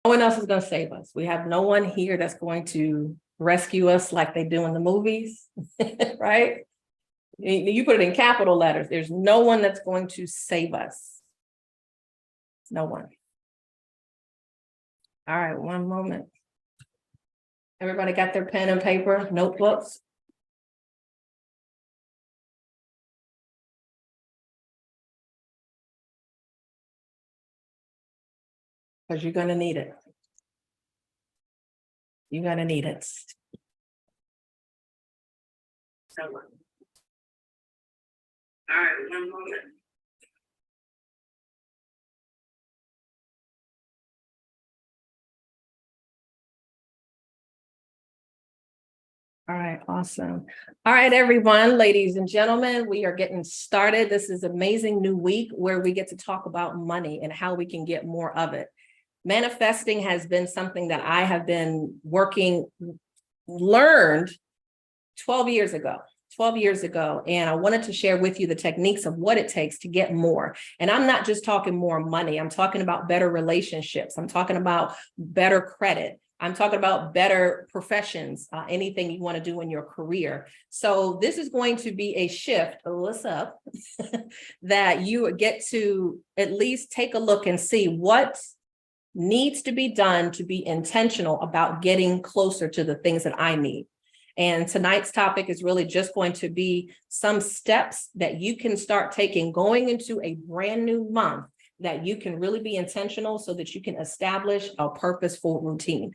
No one else is going to save us. We have no one here that's going to rescue us like they do in the movies, right? You put it in capital letters. There's no one that's going to save us. No one. All right, one moment. Everybody got their pen and paper, notebooks? Because you're going to need it. You're going to need it. All right, one moment. All right, awesome. All right, everyone, ladies and gentlemen, we are getting started. This is an amazing new week where we get to talk about money and how we can get more of it. Manifesting has been something that I have been learned 12 years ago. And I wanted to share with you the techniques of what it takes to get more. And I'm not just talking more money. I'm talking about better relationships. I'm talking about better credit. I'm talking about better professions, anything you want to do in your career. So this is going to be a shift, what's up, that you get to at least take a look and see what needs to be done to be intentional about getting closer to the things that I need. And tonight's topic is really just going to be some steps that you can start taking going into a brand new month, that you can really be intentional so that you can establish a purposeful routine.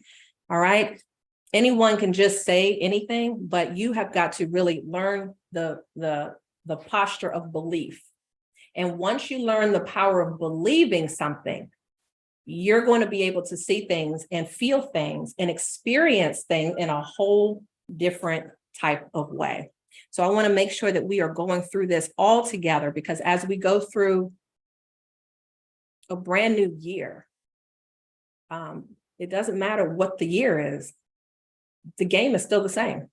All right. Anyone can just say anything, but you have got to really learn the posture of belief. And once you learn the power of believing something, you're going to be able to see things and feel things and experience things in a whole different type of way. So I want to make sure that we are going through this all together, because as we go through a brand new year, it doesn't matter what the year is, the game is still the same.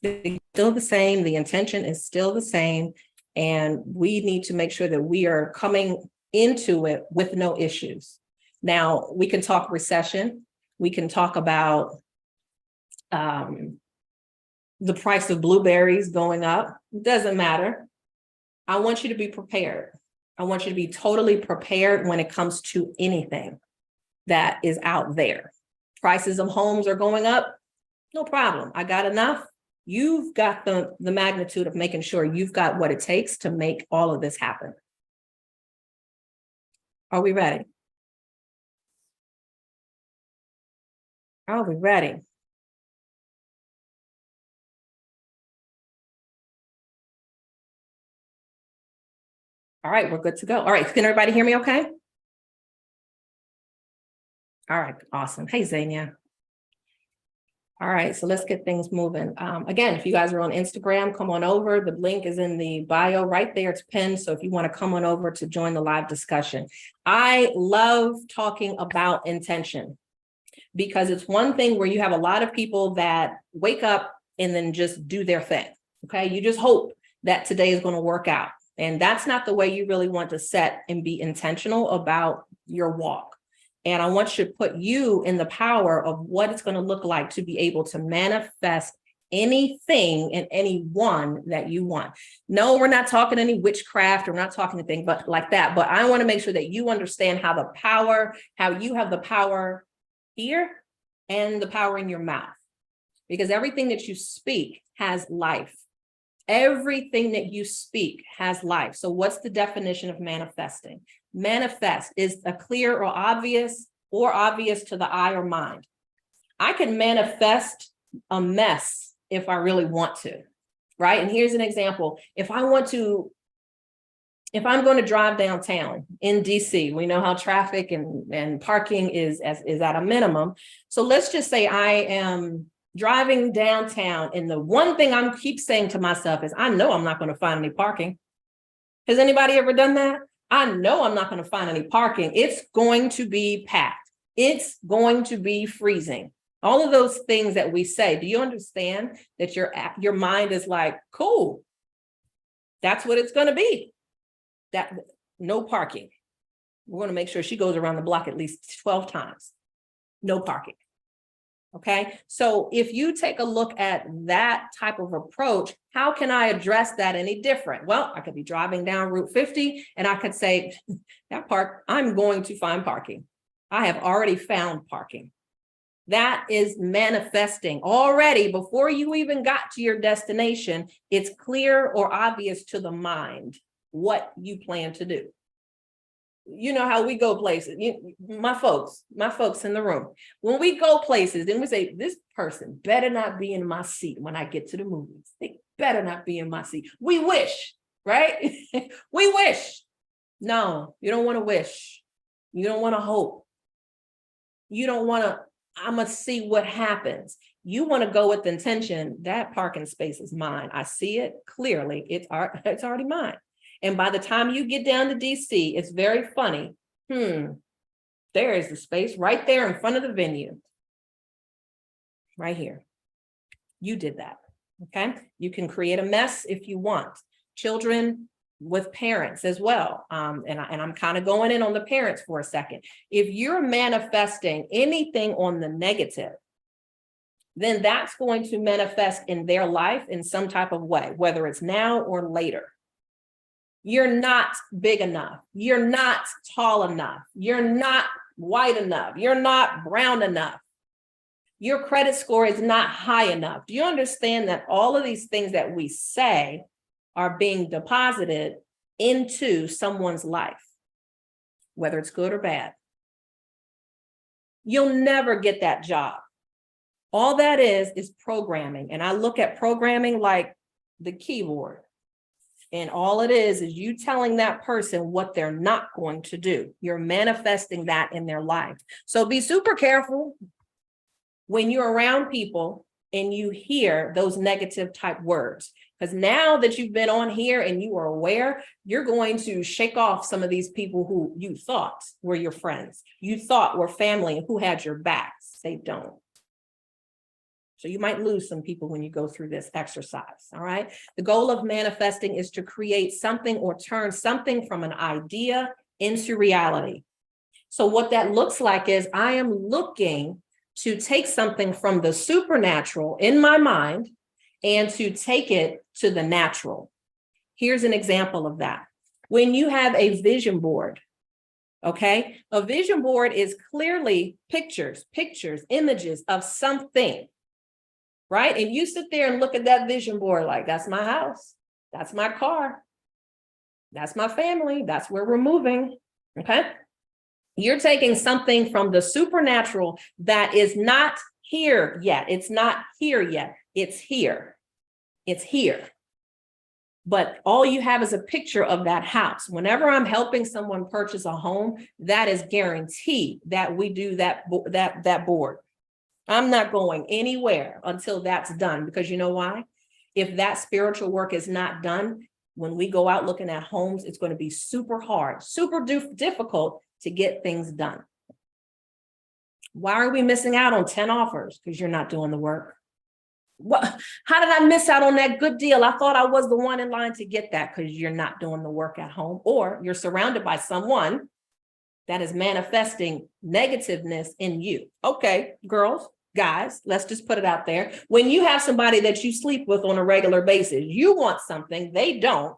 It's still the same, the intention is still the same, and we need to make sure that we are coming into it with no issues. Now, we can talk recession, we can talk about the price of blueberries going up. It doesn't matter. I want you to be prepared. I want you to be totally prepared when it comes to anything that is out there. Prices of homes are going up. No problem. I got enough. You've got the magnitude of making sure you've got what it takes to make all of this happen. Are we ready? Are we ready? All right, we're good to go. All right, can everybody hear me okay? All right, awesome. Hey, Zania. All right, so let's get things moving. Again, if you guys are on Instagram, come on over. The link is in the bio right there. It's pinned. So if you want to come on over to join the live discussion. I love talking about intention, because it's one thing where you have a lot of people that wake up and then just do their thing. Okay, you just hope that today is going to work out. And that's not the way you really want to set and be intentional about your walk. And I want you to put you in the power of what it's going to look like to be able to manifest anything and anyone that you want. No, we're not talking any witchcraft, or we're not talking anything but like that. But I want to make sure that you understand how you have the power here and the power in your mouth, because everything that you speak has life. Everything that you speak has life. So what's the definition of manifesting? Manifest is a clear or obvious to the eye or mind. I can manifest a mess if I really want to, right? And here's an example. If I'm going to drive downtown in DC, we know how traffic and parking is at a minimum. So let's just say I am driving downtown, and the one thing I keep saying to myself is, I know I'm not going to find any parking. Has anybody ever done that? I know I'm not going to find any parking. It's going to be packed. It's going to be freezing. All of those things that we say, do you understand that your mind is like, cool, that's what it's going to be. That no parking. We're going to make sure she goes around the block at least 12 times. no parking. Okay, so if you take a look at that type of approach, how can I address that any different? Well, I could be driving down Route 50 and I could say, I'm going to find parking. I have already found parking. That is manifesting already before you even got to your destination. It's clear or obvious to the mind what you plan to do. You know how we go places, my folks in the room, when we go places, then we say, this person better not be in my seat when I get to the movies. They better not be in my seat. We wish, right? We wish. No, you don't want to wish. You don't want to hope. You don't want to, I'm going to see what happens. You want to go with the intention, that parking space is mine. I see it clearly. It's already mine. And by the time you get down to DC, it's very funny. There is the space right there in front of the venue. Right here. You did that. Okay. You can create a mess if you want. Children with parents as well. And I'm kind of going in on the parents for a second. If you're manifesting anything on the negative, then that's going to manifest in their life in some type of way, whether it's now or later. You're not big enough. You're not tall enough. You're not white enough. You're not brown enough. Your credit score is not high enough. Do you understand that all of these things that we say are being deposited into someone's life, whether it's good or bad? You'll never get that job. All that is programming. And I look at programming like the keyboard. And all it is you telling that person what they're not going to do. You're manifesting that in their life. So be super careful when you're around people and you hear those negative type words. Because now that you've been on here and you are aware, you're going to shake off some of these people who you thought were your friends, you thought were family and who had your backs. They don't. So you might lose some people when you go through this exercise, all right? The goal of manifesting is to create something or turn something from an idea into reality. So what that looks like is I am looking to take something from the supernatural in my mind and to take it to the natural. Here's an example of that. When you have a vision board, okay? A vision board is clearly pictures, images of something. Right? And you sit there and look at that vision board like, that's my house. That's my car. That's my family. That's where we're moving. Okay? You're taking something from the supernatural that is not here yet. It's not here yet. It's here. It's here. But all you have is a picture of that house. Whenever I'm helping someone purchase a home, that is guaranteed that we do that board. I'm not going anywhere until that's done, because you know why? If that spiritual work is not done, when we go out looking at homes, it's going to be super hard, super difficult to get things done. Why are we missing out on 10 offers? Because you're not doing the work. What? How did I miss out on that good deal? I thought I was the one in line to get that, because you're not doing the work at home, or you're surrounded by someone that is manifesting negativeness in you. Okay, girls, guys, let's just put it out there. When you have somebody that you sleep with on a regular basis, you want something, they don't,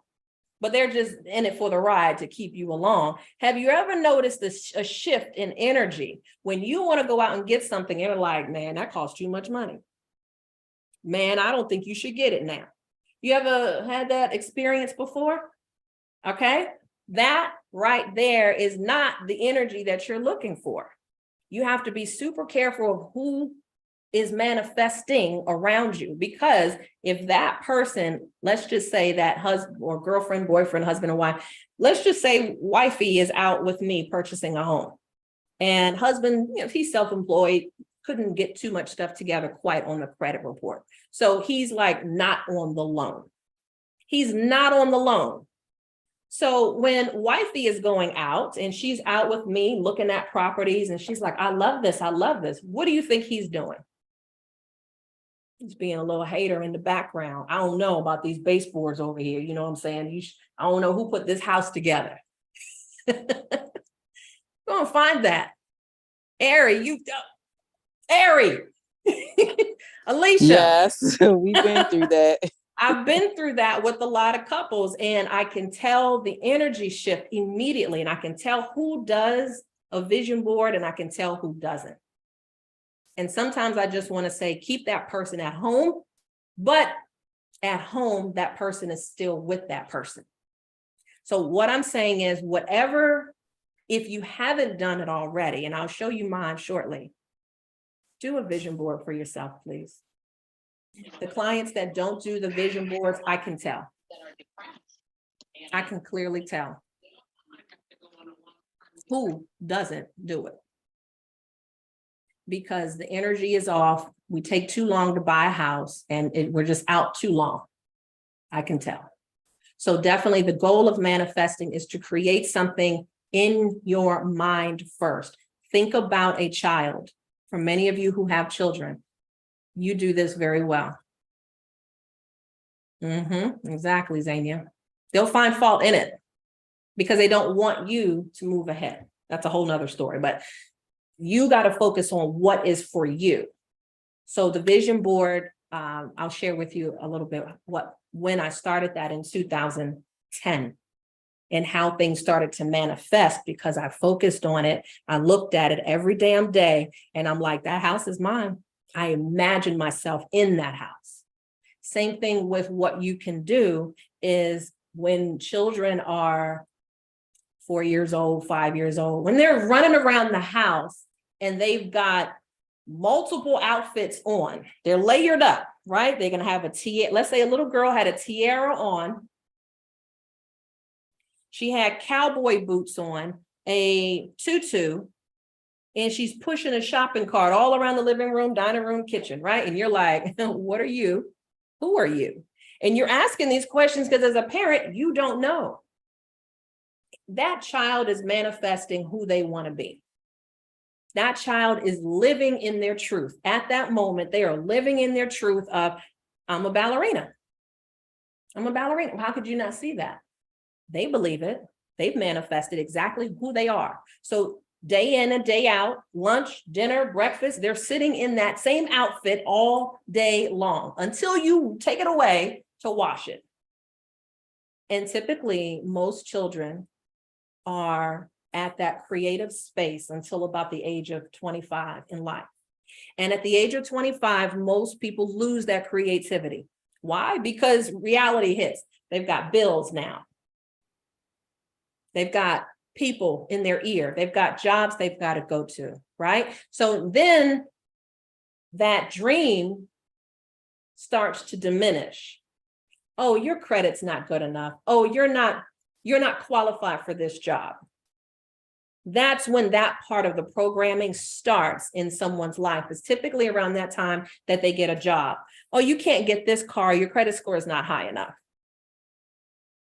but they're just in it for the ride to keep you along. Have you ever noticed a shift in energy? When you want to go out and get something, you're like, man, that costs too much money. Man, I don't think you should get it now. You ever had that experience before? Okay. That right there is not the energy that you're looking for. You have to be super careful of who is manifesting around you, because if that person, let's just say that husband or girlfriend, boyfriend, husband or wife, let's just say wifey is out with me purchasing a home, and husband, if he's self-employed, couldn't get too much stuff together quite on the credit report. So he's like not on the loan. He's not on the loan. So when wifey is going out and she's out with me looking at properties and she's like, I love this. I love this. What do you think he's doing? He's being a little hater in the background. I don't know about these baseboards over here. You know what I'm saying? I don't know who put this house together. Go and find that. Ari, Scary. Alicia. Yes, we've been through that. I've been through that with a lot of couples, and I can tell the energy shift immediately, and I can tell who does a vision board and I can tell who doesn't. And sometimes I just want to say, keep that person at home, but at home, that person is still with that person. So what I'm saying is, whatever, if you haven't done it already, and I'll show you mine shortly, do a vision board for yourself, please. The clients that don't do the vision boards, I can tell. I can clearly tell who doesn't do it. Because the energy is off. We take too long to buy a house and we're just out too long. I can tell. So definitely the goal of manifesting is to create something in your mind first. Think about a child. For many of you who have children, you do this very well. Exactly, Zania. They'll find fault in it because they don't want you to move ahead. That's a whole nother story, but you got to focus on what is for you. So the vision board, I'll share with you a little bit when I started that in 2010 and how things started to manifest because I focused on it. I looked at it every damn day and I'm like, that house is mine. I imagine myself in that house. Same thing with what you can do is when children are 4 years old, 5 years old, when they're running around the house and they've got multiple outfits on, they're layered up, right? They're going to have a tiara. Let's say a little girl had a tiara on. She had cowboy boots on, a tutu, and she's pushing a shopping cart all around the living room, dining room, kitchen, right? And you're like, what are you? Who are you? And you're asking these questions because as a parent, you don't know. That child is manifesting who they want to be. That child is living in their truth. At that moment, they are living in their truth of, I'm a ballerina. I'm a ballerina. How could you not see that? They believe it. They've manifested exactly who they are. So day in and day out, lunch, dinner, breakfast, they're sitting in that same outfit all day long until you take it away to wash it. And typically, most children are at that creative space until about the age of 25 in life. And at the age of 25, most people lose that creativity. Why? Because reality hits. They've got bills now. They've got people in their ear. They've got jobs they've got to go to, right? So then that dream starts to diminish. Oh, your credit's not good enough. Oh, you're not qualified for this job. That's when that part of the programming starts in someone's life. It's typically around that time that they get a job. Oh, you can't get this car. Your credit score is not high enough.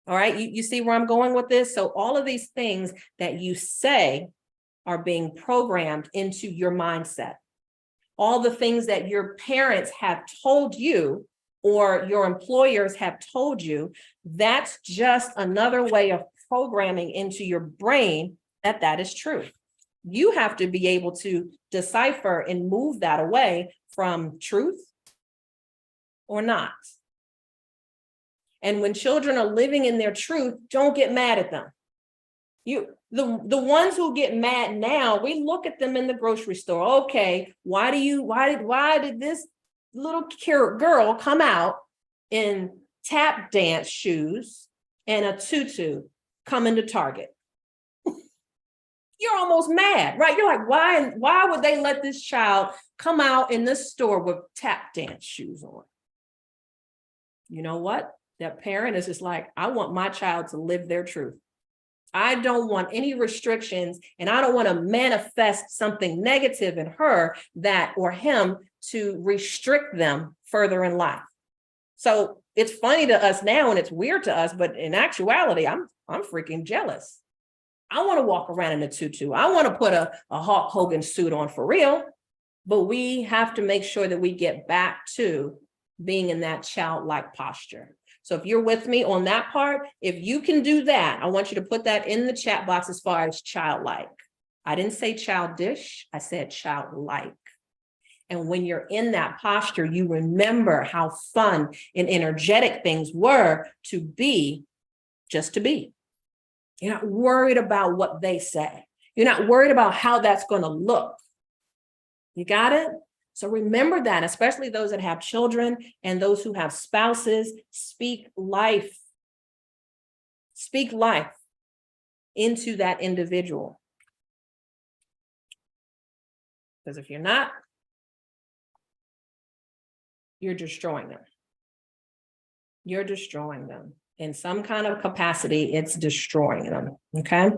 All right, you see where I'm going with this? So all of these things that you say are being programmed into your mindset. All the things that your parents have told you or your employers have told you, that's just another way of programming into your brain that is true. You have to be able to decipher and move that away from truth or not. And when children are living in their truth, don't get mad at them. The ones who get mad now, we look at them in the grocery store. Okay, why did this little girl come out in tap dance shoes and a tutu come into Target? You're almost mad, right? You're like, why would they let this child come out in this store with tap dance shoes on? You know what? That parent is just like, I want my child to live their truth. I don't want any restrictions, and I don't want to manifest something negative in her or him to restrict them further in life. So it's funny to us now and it's weird to us, but in actuality, I'm freaking jealous. I want to walk around in a tutu. I want to put a Hulk Hogan suit on for real, but we have to make sure that we get back to being in that childlike posture. So if you're with me on that part, if you can do that, I want you to put that in the chat box as far as childlike. I didn't say childish, I said childlike. And when you're in that posture, you remember how fun and energetic things were to be, just to be. You're not worried about what they say. You're not worried about how that's going to look. You got it? So remember that, especially those that have children and those who have spouses, speak life. Speak life into that individual. Because if you're not, you're destroying them. You're destroying them. In some kind of capacity, it's destroying them. Okay.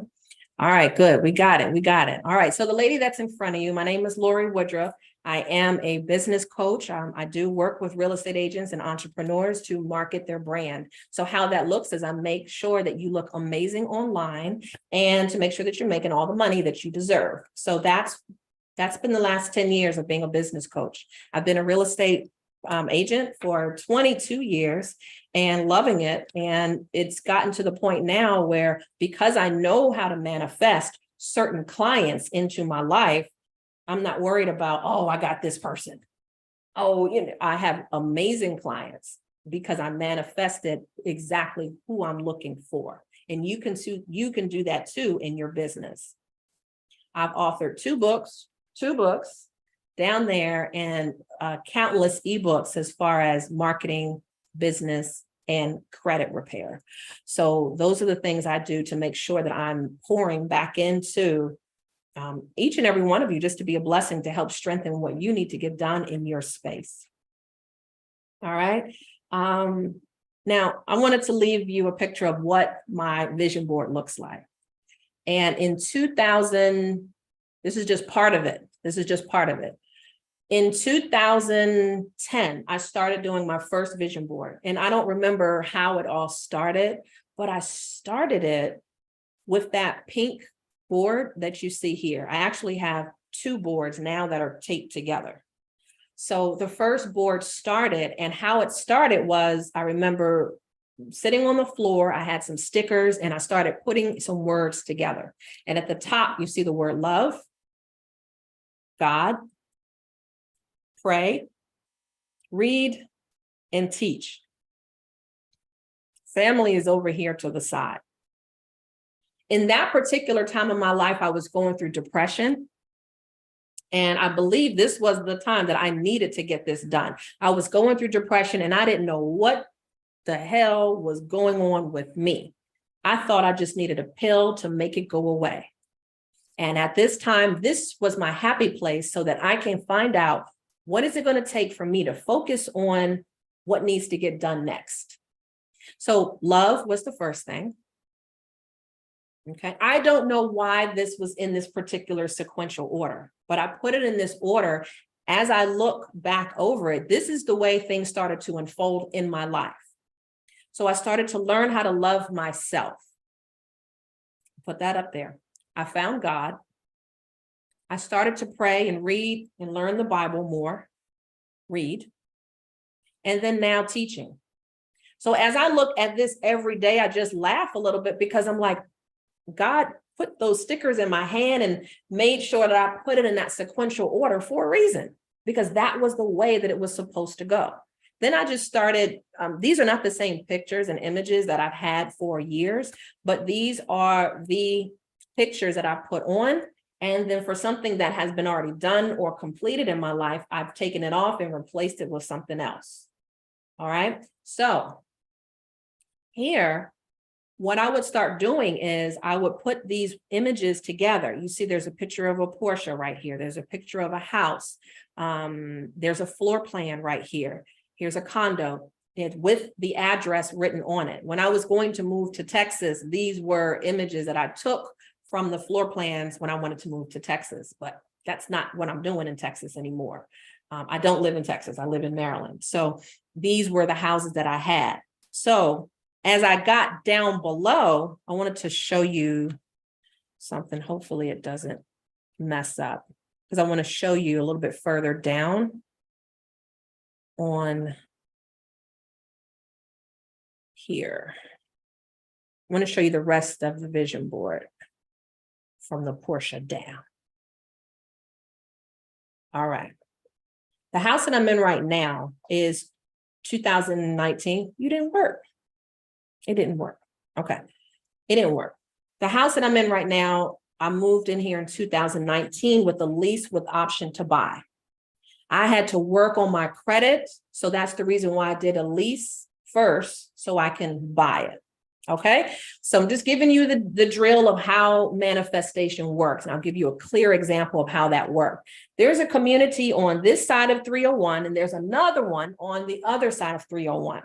All right, good. We got it. We got it. All right. So the lady that's in front of you, my name is Lorie Woodruff. I am a business coach. I do work with real estate agents and entrepreneurs to market their brand. So how that looks is I make sure that you look amazing online and to make sure that you're making all the money that you deserve. So that's been the last 10 years of being a business coach. I've been a real estate agent for 22 years and loving it. And it's gotten to the point now where, because I know how to manifest certain clients into my life, I'm not worried about, oh, I got this person. Oh, I have amazing clients because I manifested exactly who I'm looking for. And you can do that too in your business. I've authored two books down there, and countless ebooks as far as marketing, business, and credit repair. So those are the things I do to make sure that I'm pouring back into each and every one of you, just to be a blessing to help strengthen what you need to get done in your space. All right. Now, I wanted to leave you a picture of what my vision board looks like. And in 2000, this is just part of it. In 2010, I started doing my first vision board. And I don't remember how it all started, but I started it with that pink board that you see here. I actually have two boards now that are taped together. So the first board started, and how it started was, I remember sitting on the floor, I had some stickers, and I started putting some words together. And at the top, you see the word love, God, pray, read, and teach. Family is over here to the side. In that particular time of my life, I was going through depression. And I believe this was the time that I needed to get this done. I was going through depression and I didn't know what the hell was going on with me. I thought I just needed a pill to make it go away. And at this time, this was my happy place so that I can find out, what is it going to take for me to focus on what needs to get done next? So love was the first thing. Okay, I don't know why this was in this particular sequential order, but I put it in this order. As I look back over it, this is the way things started to unfold in my life. So I started to learn how to love myself. Put that up there. I found God. I started to pray and read and learn the Bible more, and then now teaching. So as I look at this every day, I just laugh a little bit because I'm like, God put those stickers in my hand and made sure that I put it in that sequential order for a reason, because that was the way that it was supposed to go. Then I just started, these are not the same pictures and images that I've had for years, but these are the pictures that I put on. And then for something that has been already done or completed in my life, I've taken it off and replaced it with something else. All right. So here, what I would start doing is I would put these images together. You see, there's a picture of a Porsche right here. There's a picture of a house. There's a floor plan right here. Here's a condo with the address written on it. When I was going to move to Texas, these were images that I took from the floor plans when I wanted to move to Texas, but that's not what I'm doing in Texas anymore. I don't live in Texas. I live in Maryland. So these were the houses that I had. So as I got down below, I wanted to show you something. Hopefully it doesn't mess up, because I want to show you a little bit further down on here. I want to show you the rest of the vision board from the Porsche down. All right. The house that I'm in right now is 2019. You didn't work. It didn't work. Okay. It didn't work. The house that I'm in right now, I moved in here in 2019 with a lease with option to buy. I had to work on my credit. So that's the reason why I did a lease first so I can buy it. Okay. So I'm just giving you the drill of how manifestation works. And I'll give you a clear example of how that worked. There's a community on this side of 301, and there's another one on the other side of 301.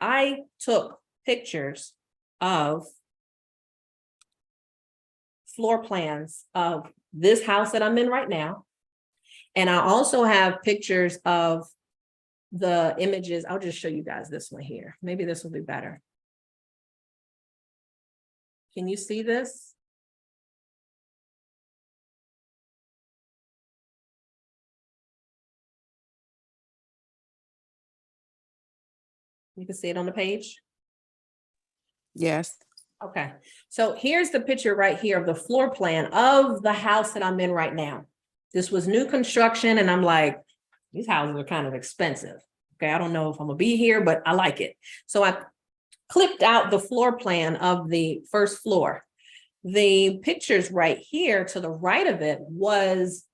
I took pictures of floor plans of this house that I'm in right now. And I also have pictures of the images. I'll just show you guys this one here. Maybe this will be better. Can you see this? You can see it on the page. Yes. Okay, so here's the picture right here of the floor plan of the house that I'm in right now. This was new construction, and I'm like, these houses are kind of expensive. Okay, I don't know if I'm gonna be here, but I like it. So I clipped out the floor plan of the first floor. The pictures right here to the right of it was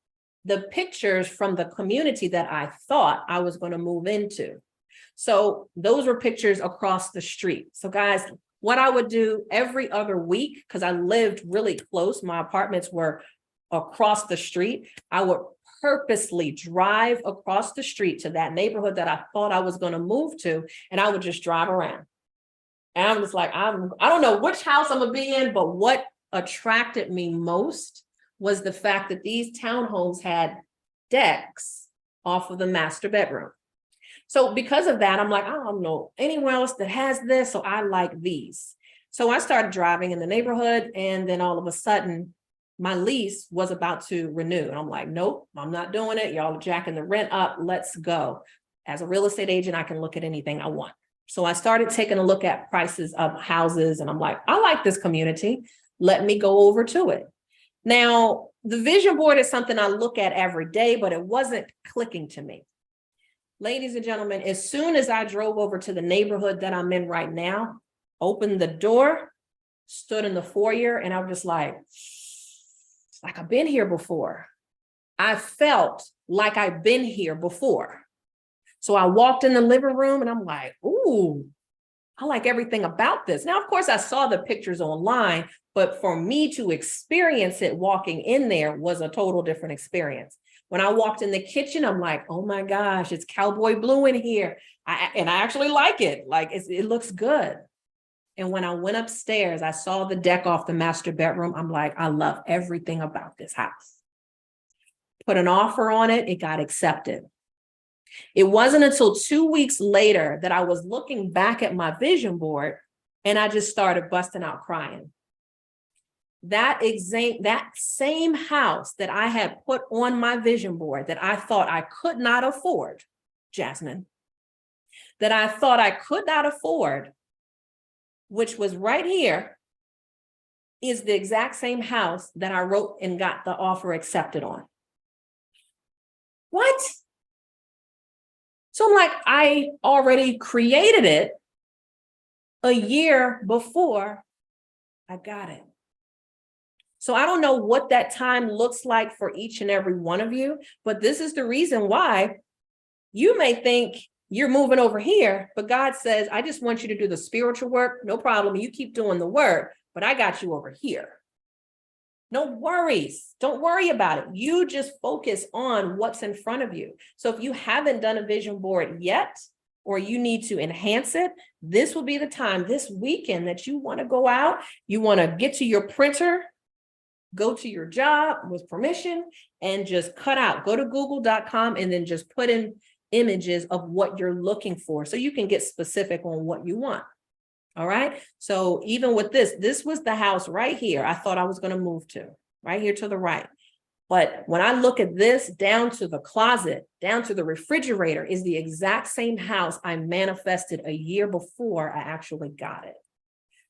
the pictures from the community that I thought I was going to move into. So those were pictures across the street. So guys, what I would do every other week, because I lived really close, my apartments were across the street, I would purposely drive across the street to that neighborhood that I thought I was going to move to, and I would just drive around. And I'm just like, I don't know which house I'm gonna be in, but what attracted me most was the fact that these townhomes had decks off of the master bedroom. So because of that, I'm like, I don't know anywhere else that has this, so I like these. So I started driving in the neighborhood, and then all of a sudden, my lease was about to renew. And I'm like, nope, I'm not doing it. Y'all are jacking the rent up. Let's go. As a real estate agent, I can look at anything I want. So I started taking a look at prices of houses, and I'm like, I like this community. Let me go over to it. Now, the vision board is something I look at every day, but it wasn't clicking to me. Ladies and gentlemen, as soon as I drove over to the neighborhood that I'm in right now, opened the door, stood in the foyer, and I'm just like, it's like I've been here before. I felt like I've been here before. So I walked in the living room, and I'm like, ooh, I like everything about this. Now, of course, I saw the pictures online, but for me to experience it walking in there was a total different experience. When I walked in the kitchen, I'm like, oh my gosh, it's cowboy blue in here. And I actually like it. Like it looks good. And when I went upstairs, I saw the deck off the master bedroom. I'm like, I love everything about this house. Put an offer on it. It got accepted. It wasn't until 2 weeks later that I was looking back at my vision board, and I just started busting out crying. That same house that I had put on my vision board that I thought I could not afford, Jasmine, that I thought I could not afford, which was right here, is the exact same house that I wrote and got the offer accepted on. What? So I'm like, I already created it a year before I got it. So I don't know what that time looks like for each and every one of you, but this is the reason why you may think you're moving over here, but God says, I just want you to do the spiritual work. No problem. You keep doing the work, but I got you over here. No worries. Don't worry about it. You just focus on what's in front of you. So if you haven't done a vision board yet, or you need to enhance it, this will be the time this weekend that you want to go out. You want to get to your printer, go to your job with permission, and just cut out, go to google.com and then just put in images of what you're looking for so you can get specific on what you want. All right. So even with this was the house right here I thought I was going to move to, right here to the right. But when I look at this, down to the closet, down to the refrigerator, is the exact same house I manifested a year before I actually got it.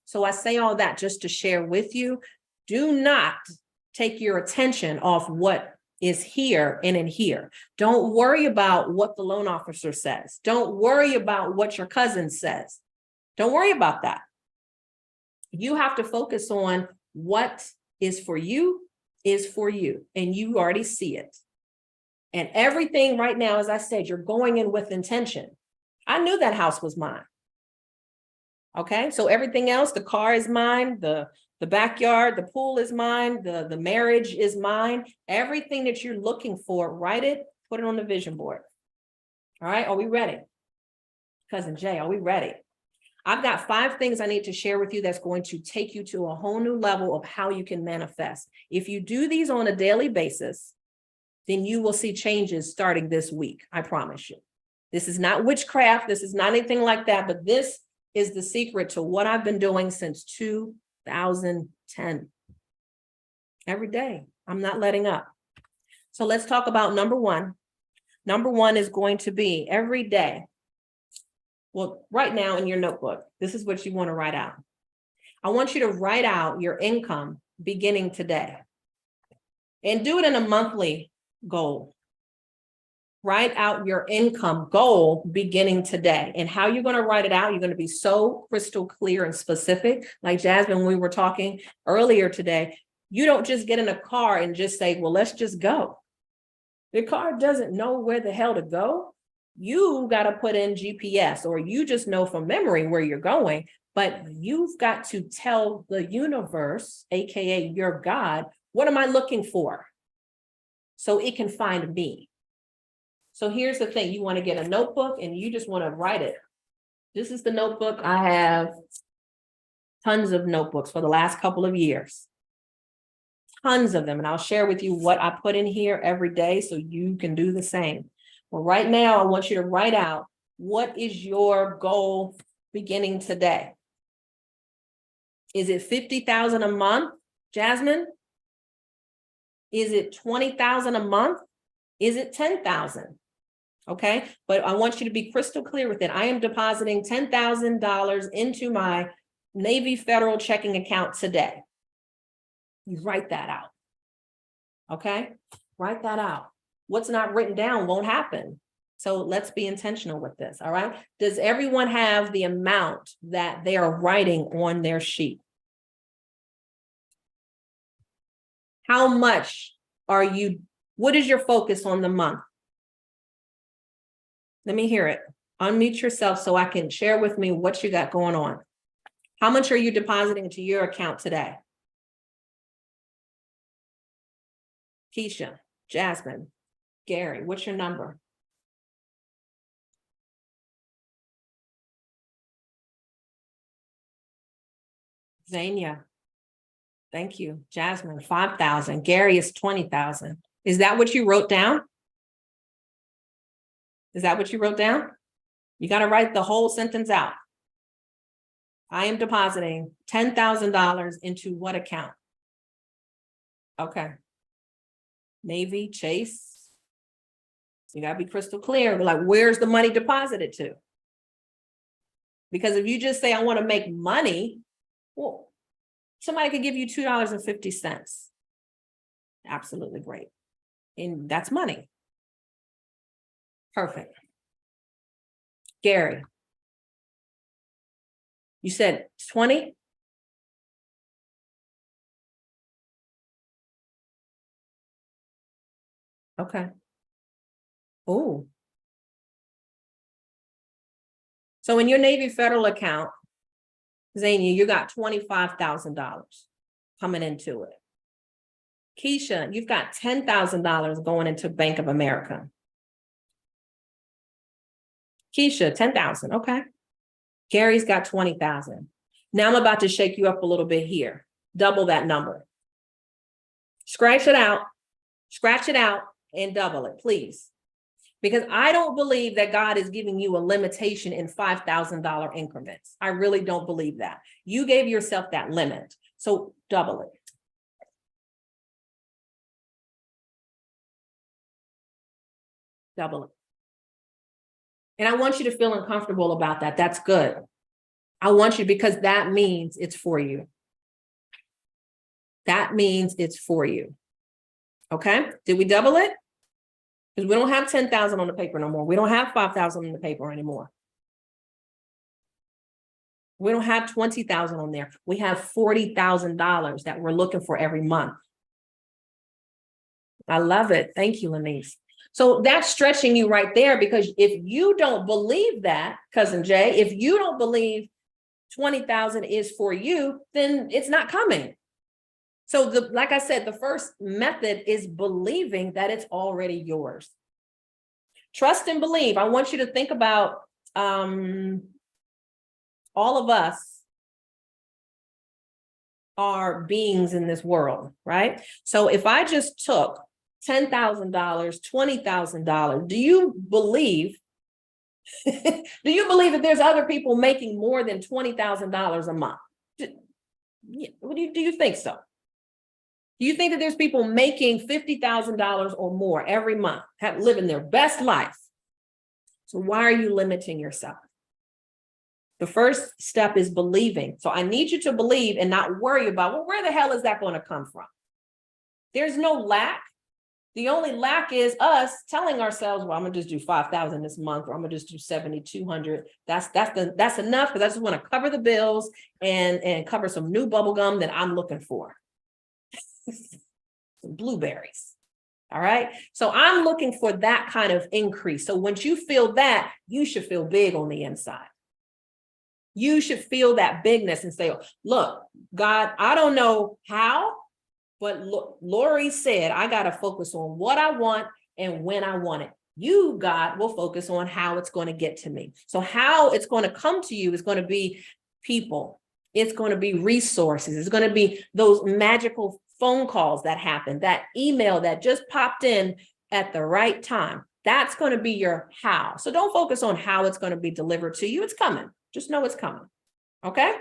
So I say all that just to share with you. Do not take your attention off what is here and in here. Don't worry about what the loan officer says. Don't worry about what your cousin says. Don't worry about that. You have to focus on what is for you, and you already see it. And everything right now, as I said, you're going in with intention. I knew that house was mine. Okay, so everything else, the car is mine, the backyard, the pool is mine, the marriage is mine. Everything that you're looking for, write it, put it on the vision board. All right, are we ready? Cousin Jay, are we ready? I've got 5 things I need to share with you that's going to take you to a whole new level of how you can manifest. If you do these on a daily basis, then you will see changes starting this week. I promise you. This is not witchcraft. This is not anything like that, but this is the secret to what I've been doing since 2010. Every day, I'm not letting up. So let's talk about number 1. Number 1 is going to be every day. Well, right now in your notebook, this is what you want to write out. I want you to write out your income beginning today. And do it in a monthly goal. Write out your income goal beginning today. And how you're going to write it out, you're going to be so crystal clear and specific. Like Jasmine, when we were talking earlier today, you don't just get in a car and just say, well, let's just go. The car doesn't know where the hell to go. You got to put in GPS, or you just know from memory where you're going, but you've got to tell the universe, AKA your God, what am I looking for? So it can find me. So here's the thing. You want to get a notebook and you just want to write it. This is the notebook. I have tons of notebooks for the last couple of years. Tons of them. And I'll share with you what I put in here every day so you can do the same. Well, right now, I want you to write out, what is your goal beginning today? Is it $50,000 a month, Jasmine? Is it $20,000 a month? Is it $10,000? Okay, but I want you to be crystal clear with it. I am depositing $10,000 into my Navy Federal checking account today. You write that out. Okay, write that out. What's not written down won't happen. So let's be intentional with this. All right. Does everyone have the amount that they are writing on their sheet? How much are you? What is your focus on the month? Let me hear it. Unmute yourself so I can share with me what you got going on. How much are you depositing into your account today? Keisha, Jasmine, Gary, what's your number? Zania, thank you. Jasmine, 5,000. Gary is 20,000. Is that what you wrote down? Is that what you wrote down? You got to write the whole sentence out. I am depositing $10,000 into what account? Okay. Navy, Chase. You got to be crystal clear. Like, where's the money deposited to? Because if you just say, I want to make money, well, somebody could give you $2.50. Absolutely great. And that's money. Perfect. Gary, you said 20? Okay. Oh. So in your Navy Federal account, Zania, you got $25,000 coming into it. Keisha, you've got $10,000 going into Bank of America. Keisha, 10,000. Okay. Gary's got 20,000. Now I'm about to shake you up a little bit here. Double that number. Scratch it out and double it, please. Because I don't believe that God is giving you a limitation in $5,000 increments. I really don't believe that. You gave yourself that limit. So double it. Double it. And I want you to feel uncomfortable about that. That's good. I want you, because that means it's for you. That means it's for you. Okay, did we double it? Because we don't have 10,000 on the paper no more. We don't have 5,000 on the paper anymore. We don't have 20,000 on there. We have $40,000 that we're looking for every month. I love it. Thank you, Lenise. So that's stretching you right there, because if you don't believe that, Cousin Jay, if you don't believe 20,000 is for you, then it's not coming. So like I said, the first method is believing that it's already yours. Trust and believe. I want you to think about all of us are beings in this world, right? So if I just took $10,000, $20,000, do you believe that there's other people making more than $20,000 a month? Do you think so? Do you think that there's people making $50,000 or more every month, living their best life? So why are you limiting yourself? The first step is believing. So I need you to believe and not worry about, well, where the hell is that going to come from? There's no lack. The only lack is us telling ourselves, well, I'm gonna just do 5,000 this month, or I'm gonna just do 7,200. That's enough, because I just want to cover the bills and cover some new bubble gum that I'm looking for. Some blueberries. All right. So I'm looking for that kind of increase. So once you feel that, you should feel big on the inside. You should feel that bigness and say, look, God, I don't know how, but Lorie said, I got to focus on what I want and when I want it. You, God, will focus on how it's going to get to me. So how it's going to come to you is going to be people. It's going to be resources. It's going to be those magical phone calls that happen, that email that just popped in at the right time. That's going to be your how. So don't focus on how it's going to be delivered to you. It's coming. Just know it's coming. Okay.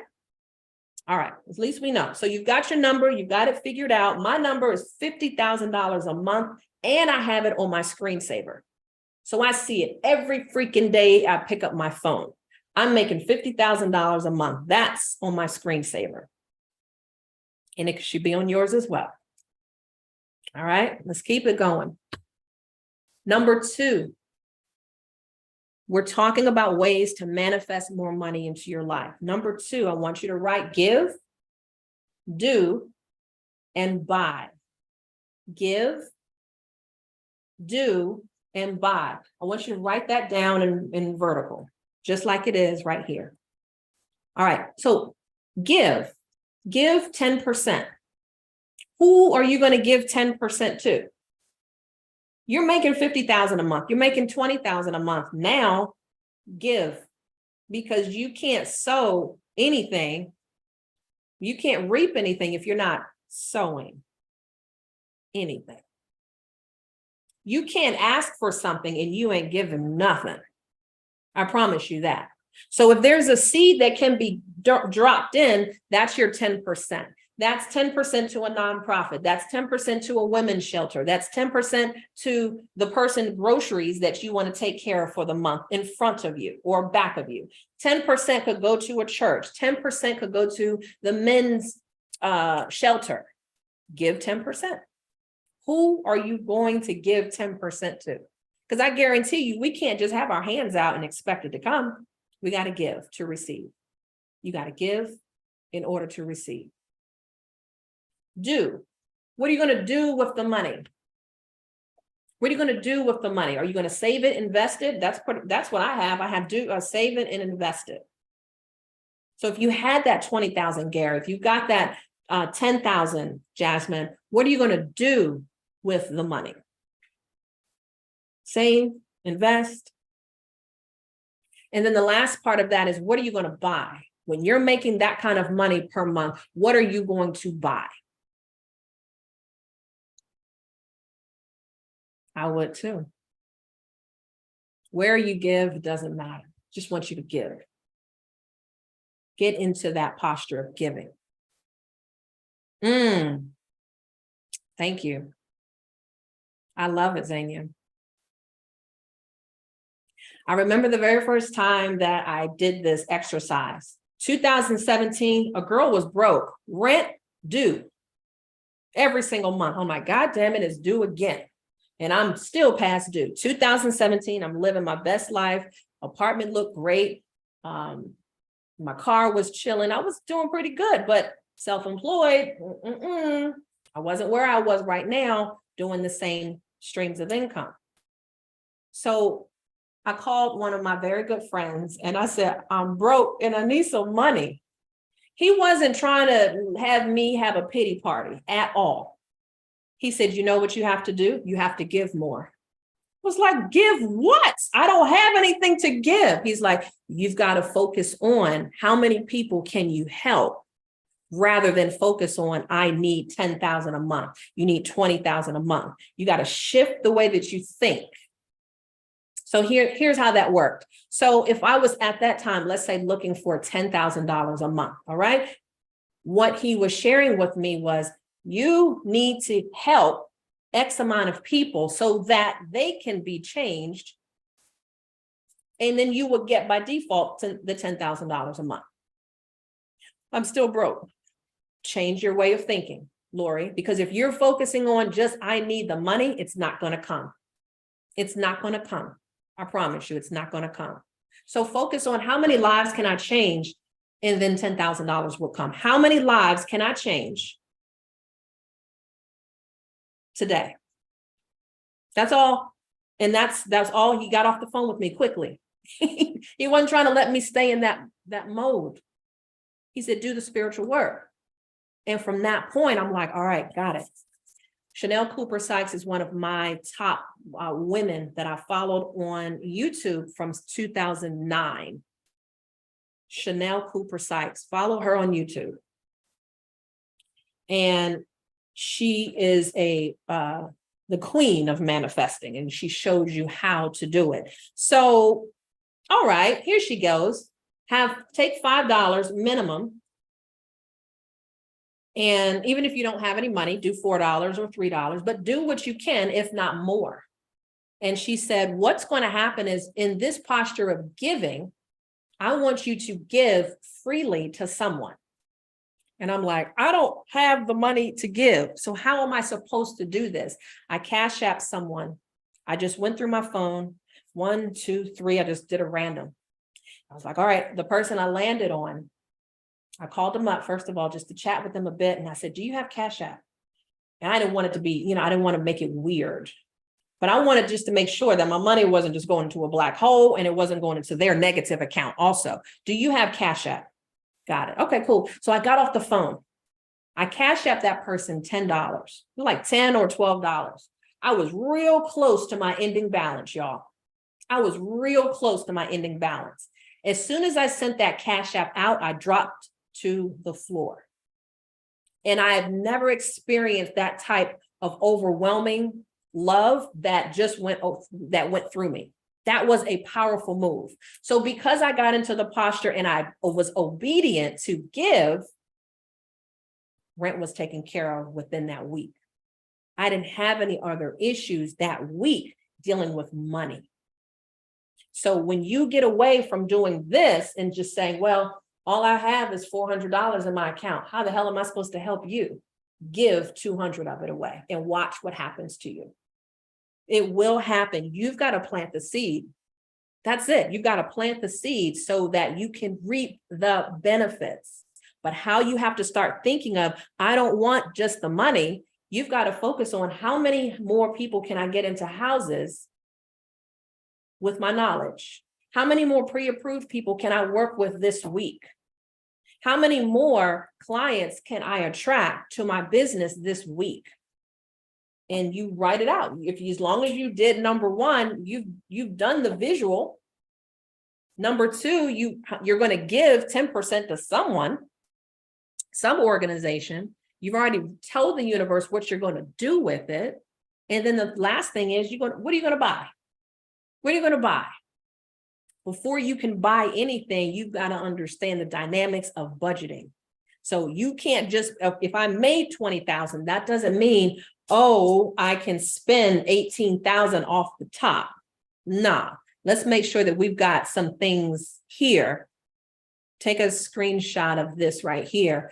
All right. At least we know. So you've got your number. You've got it figured out. My number is $50,000 a month, and I have it on my screensaver. So I see it every freaking day I pick up my phone. I'm making $50,000 a month. That's on my screensaver. And it should be on yours as well. All right. Let's keep it going. Number 2. We're talking about ways to manifest more money into your life. Number 2, I want you to write give, do, and buy. Give, do, and buy. I want you to write that down in vertical, just like it is right here. All right, so give 10%. Who are you going to give 10% to? You're making $50,000 a month. You're making $20,000 a month. Now give, because you can't sow anything. You can't reap anything if you're not sowing anything. You can't ask for something and you ain't giving nothing. I promise you that. So if there's a seed that can be dropped in, that's your 10%. That's 10% to a nonprofit. That's 10% to a women's shelter. That's 10% to the person groceries that you want to take care of for the month in front of you or back of you. 10% could go to a church. 10% could go to the men's shelter. Give 10%. Who are you going to give 10% to? Because I guarantee you, we can't just have our hands out and expect it to come. We got to give to receive. You got to give in order to receive. Do. What are you going to do with the money? What are you going to do with the money? Are you going to save it, invest it? That's what I have. I have save it and invest it. So if you had that 20,000, Gary, if you got that 10,000, Jasmine, what are you going to do with the money? Save, invest. And then the last part of that is, what are you going to buy? When you're making that kind of money per month, what are you going to buy? I would too. Where you give doesn't matter. Just want you to give. Get into that posture of giving. Thank you. I love it, Zania. I remember the very first time that I did this exercise. 2017, a girl was broke, rent due. every single month. I'm like, God damn it, it's due again. And I'm still past due. 2017, I'm living my best life. Apartment looked great. My car was chilling. I was doing pretty good, but self-employed, I wasn't where I was right now doing the same streams of income. So I called one of my very good friends and I said, I'm broke and I need some money. He wasn't trying to have me have a pity party at all. He said, you know what you have to do? You have to give more. I was like, give what? I don't have anything to give. He's like, you've got to focus on how many people can you help rather than focus on, I need 10,000 a month. You need 20,000 a month. You got to shift the way that you think. So here's how that worked. So if I was at that time, let's say looking for $10,000 a month, all right? What he was sharing with me was, you need to help X amount of people so that they can be changed. And then you would get by default to the $10,000 a month. I'm still broke. Change your way of thinking, Lorie, because if you're focusing on just, I need the money, it's not going to come. It's not going to come. I promise you, it's not going to come. So focus on how many lives can I change, and then $10,000 will come. How many lives can I change today? That's all. And that's all. He got off the phone with me quickly. He wasn't trying to let me stay in that mode. He said, do the spiritual work. And from that point, I'm like, all right, got it. Chanel Cooper Sykes is one of my top women that I followed on YouTube from 2009. Chanel Cooper Sykes, follow her on YouTube. And she is the queen of manifesting, and she shows you how to do it. So, all right, here she goes. Take $5 minimum. And even if you don't have any money, do $4 or $3, but do what you can, if not more. And she said, what's going to happen is, in this posture of giving, I want you to give freely to someone. And I'm like, I don't have the money to give. So how am I supposed to do this? I Cash App someone. I just went through my phone. 1, 2, 3. I just did a random. I was like, all right, the person I landed on, I called them up, first of all, just to chat with them a bit. And I said, do you have Cash App? And I didn't want it to be, I didn't want to make it weird, but I wanted just to make sure that my money wasn't just going to a black hole and it wasn't going into their negative account also. Do you have Cash App? Got it. Okay, cool. So I got off the phone. I Cash Apped that person $10, like $10 or $12. I was real close to my ending balance, y'all. I was real close to my ending balance. As soon as I sent that Cash App out, I dropped to the floor. And I have never experienced that type of overwhelming love that went through me. That was a powerful move. So because I got into the posture and I was obedient to give, rent was taken care of within that week. I didn't have any other issues that week dealing with money. So when you get away from doing this and just saying, well, all I have is $400 in my account, how the hell am I supposed to help you? Give 200 of it away and watch what happens to you. It will happen. You've got to plant the seed. That's it. You've got to plant the seed so that you can reap the benefits. But how you have to start thinking of, I don't want just the money. You've got to focus on how many more people can I get into houses with my knowledge? How many more pre-approved people can I work with this week? How many more clients can I attract to my business this week? And you write it out. As long as you did number one, you've done the visual. Number two, you're going to give 10% to someone, some organization. You've already told the universe what you're going to do with it. And then the last thing is, what are you going to buy? What are you going to buy? Before you can buy anything, you've got to understand the dynamics of budgeting. So you can't just, if I made 20,000, that doesn't mean, oh, I can spend 18,000 off the top. Nah, let's make sure that we've got some things here. Take a screenshot of this right here.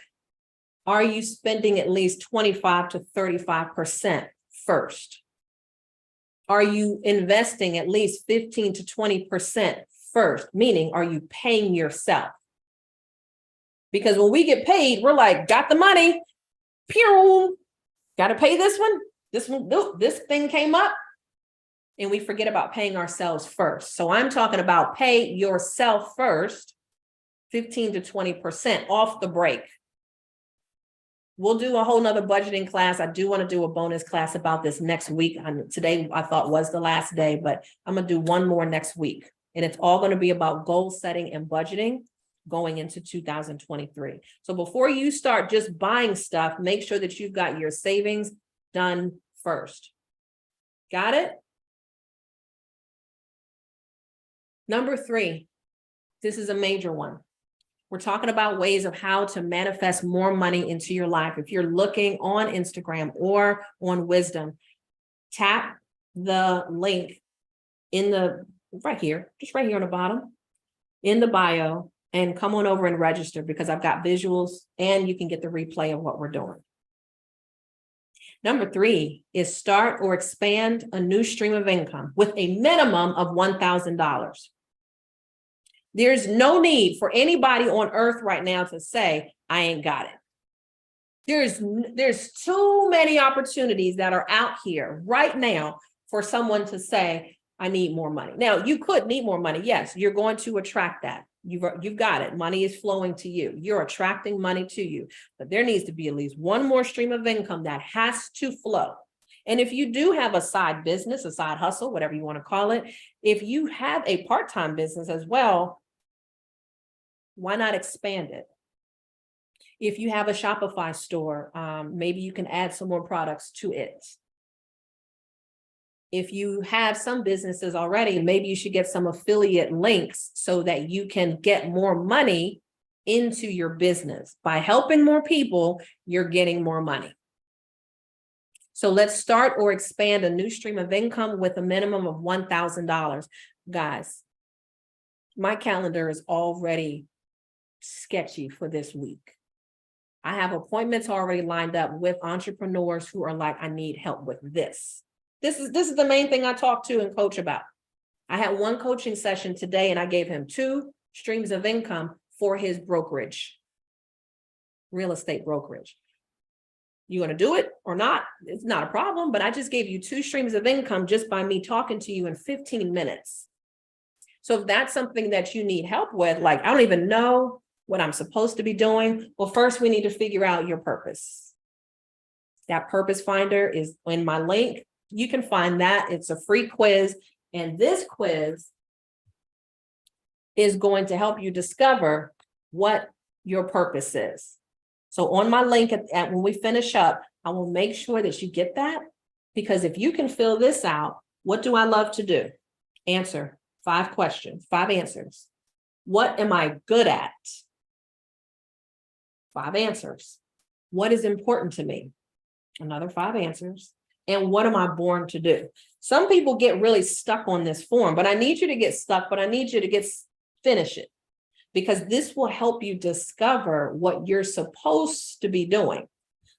Are you spending at least 25 to 35% first? Are you investing at least 15 to 20% first? Meaning, are you paying yourself? Because when we get paid, we're like, got the money, pew, got to pay this one, this thing came up, and we forget about paying ourselves first. So I'm talking about pay yourself first, 15 to 20% off the break. We'll do a whole nother budgeting class. I do want to do a bonus class about this next week. Today I thought was the last day, but I'm going to do one more next week. And it's all going to be about goal setting and budgeting going into 2023. So before you start just buying stuff, make sure that you've got your savings done first. Got it? Number 3, this is a major one. We're talking about ways of how to manifest more money into your life. If you're looking on Instagram or on Wisdom, tap the link in the right here, just right here on the bottom in the bio, and come on over and register, because I've got visuals and you can get the replay of what we're doing. Number 3 is start or expand a new stream of income with a minimum of $1,000. There's no need for anybody on earth right now to say, I ain't got it. There's too many opportunities that are out here right now for someone to say, I need more money. Now, you could need more money. Yes, you're going to attract that. You've got it. Money is flowing to you. You're attracting money to you. But there needs to be at least one more stream of income that has to flow. And if you do have a side business, a side hustle, whatever you want to call it, if you have a part-time business as well, why not expand it? If you have a Shopify store, maybe you can add some more products to it. If you have some businesses already, maybe you should get some affiliate links so that you can get more money into your business. By helping more people, you're getting more money. So let's start or expand a new stream of income with a minimum of $1,000. Guys, my calendar is already sketchy for this week. I have appointments already lined up with entrepreneurs who are like, I need help with this. This is the main thing I talk to and coach about. I had one coaching session today and I gave him 2 streams of income for his brokerage, real estate brokerage. You want to do it or not? It's not a problem, but I just gave you 2 streams of income just by me talking to you in 15 minutes. So if that's something that you need help with, like, I don't even know what I'm supposed to be doing. Well, first we need to figure out your purpose. That purpose finder is in my link. You can find that. It's a free quiz. And this quiz is going to help you discover what your purpose is. So on my link when we finish up, I will make sure that you get that, because if you can fill this out, what do I love to do? Answer 5 questions, 5 answers. What am I good at? 5 answers. What is important to me? Another 5 answers. And what am I born to do? Some people get really stuck on this form, but I need you to get stuck, but I need you to finish it, because this will help you discover what you're supposed to be doing.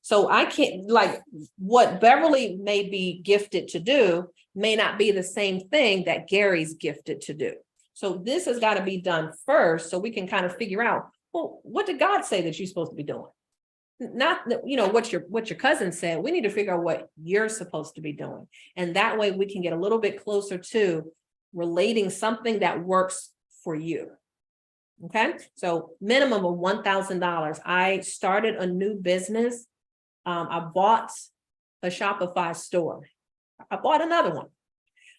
So I can't, like, what Beverly may be gifted to do may not be the same thing that Gary's gifted to do. So this has got to be done first, so we can kind of figure out, well, what did God say that you're supposed to be doing? Not, what your cousin said. We need to figure out what you're supposed to be doing. And that way we can get a little bit closer to relating something that works for you. Okay. So minimum of $1,000. I started a new business. I bought a Shopify store. I bought another one.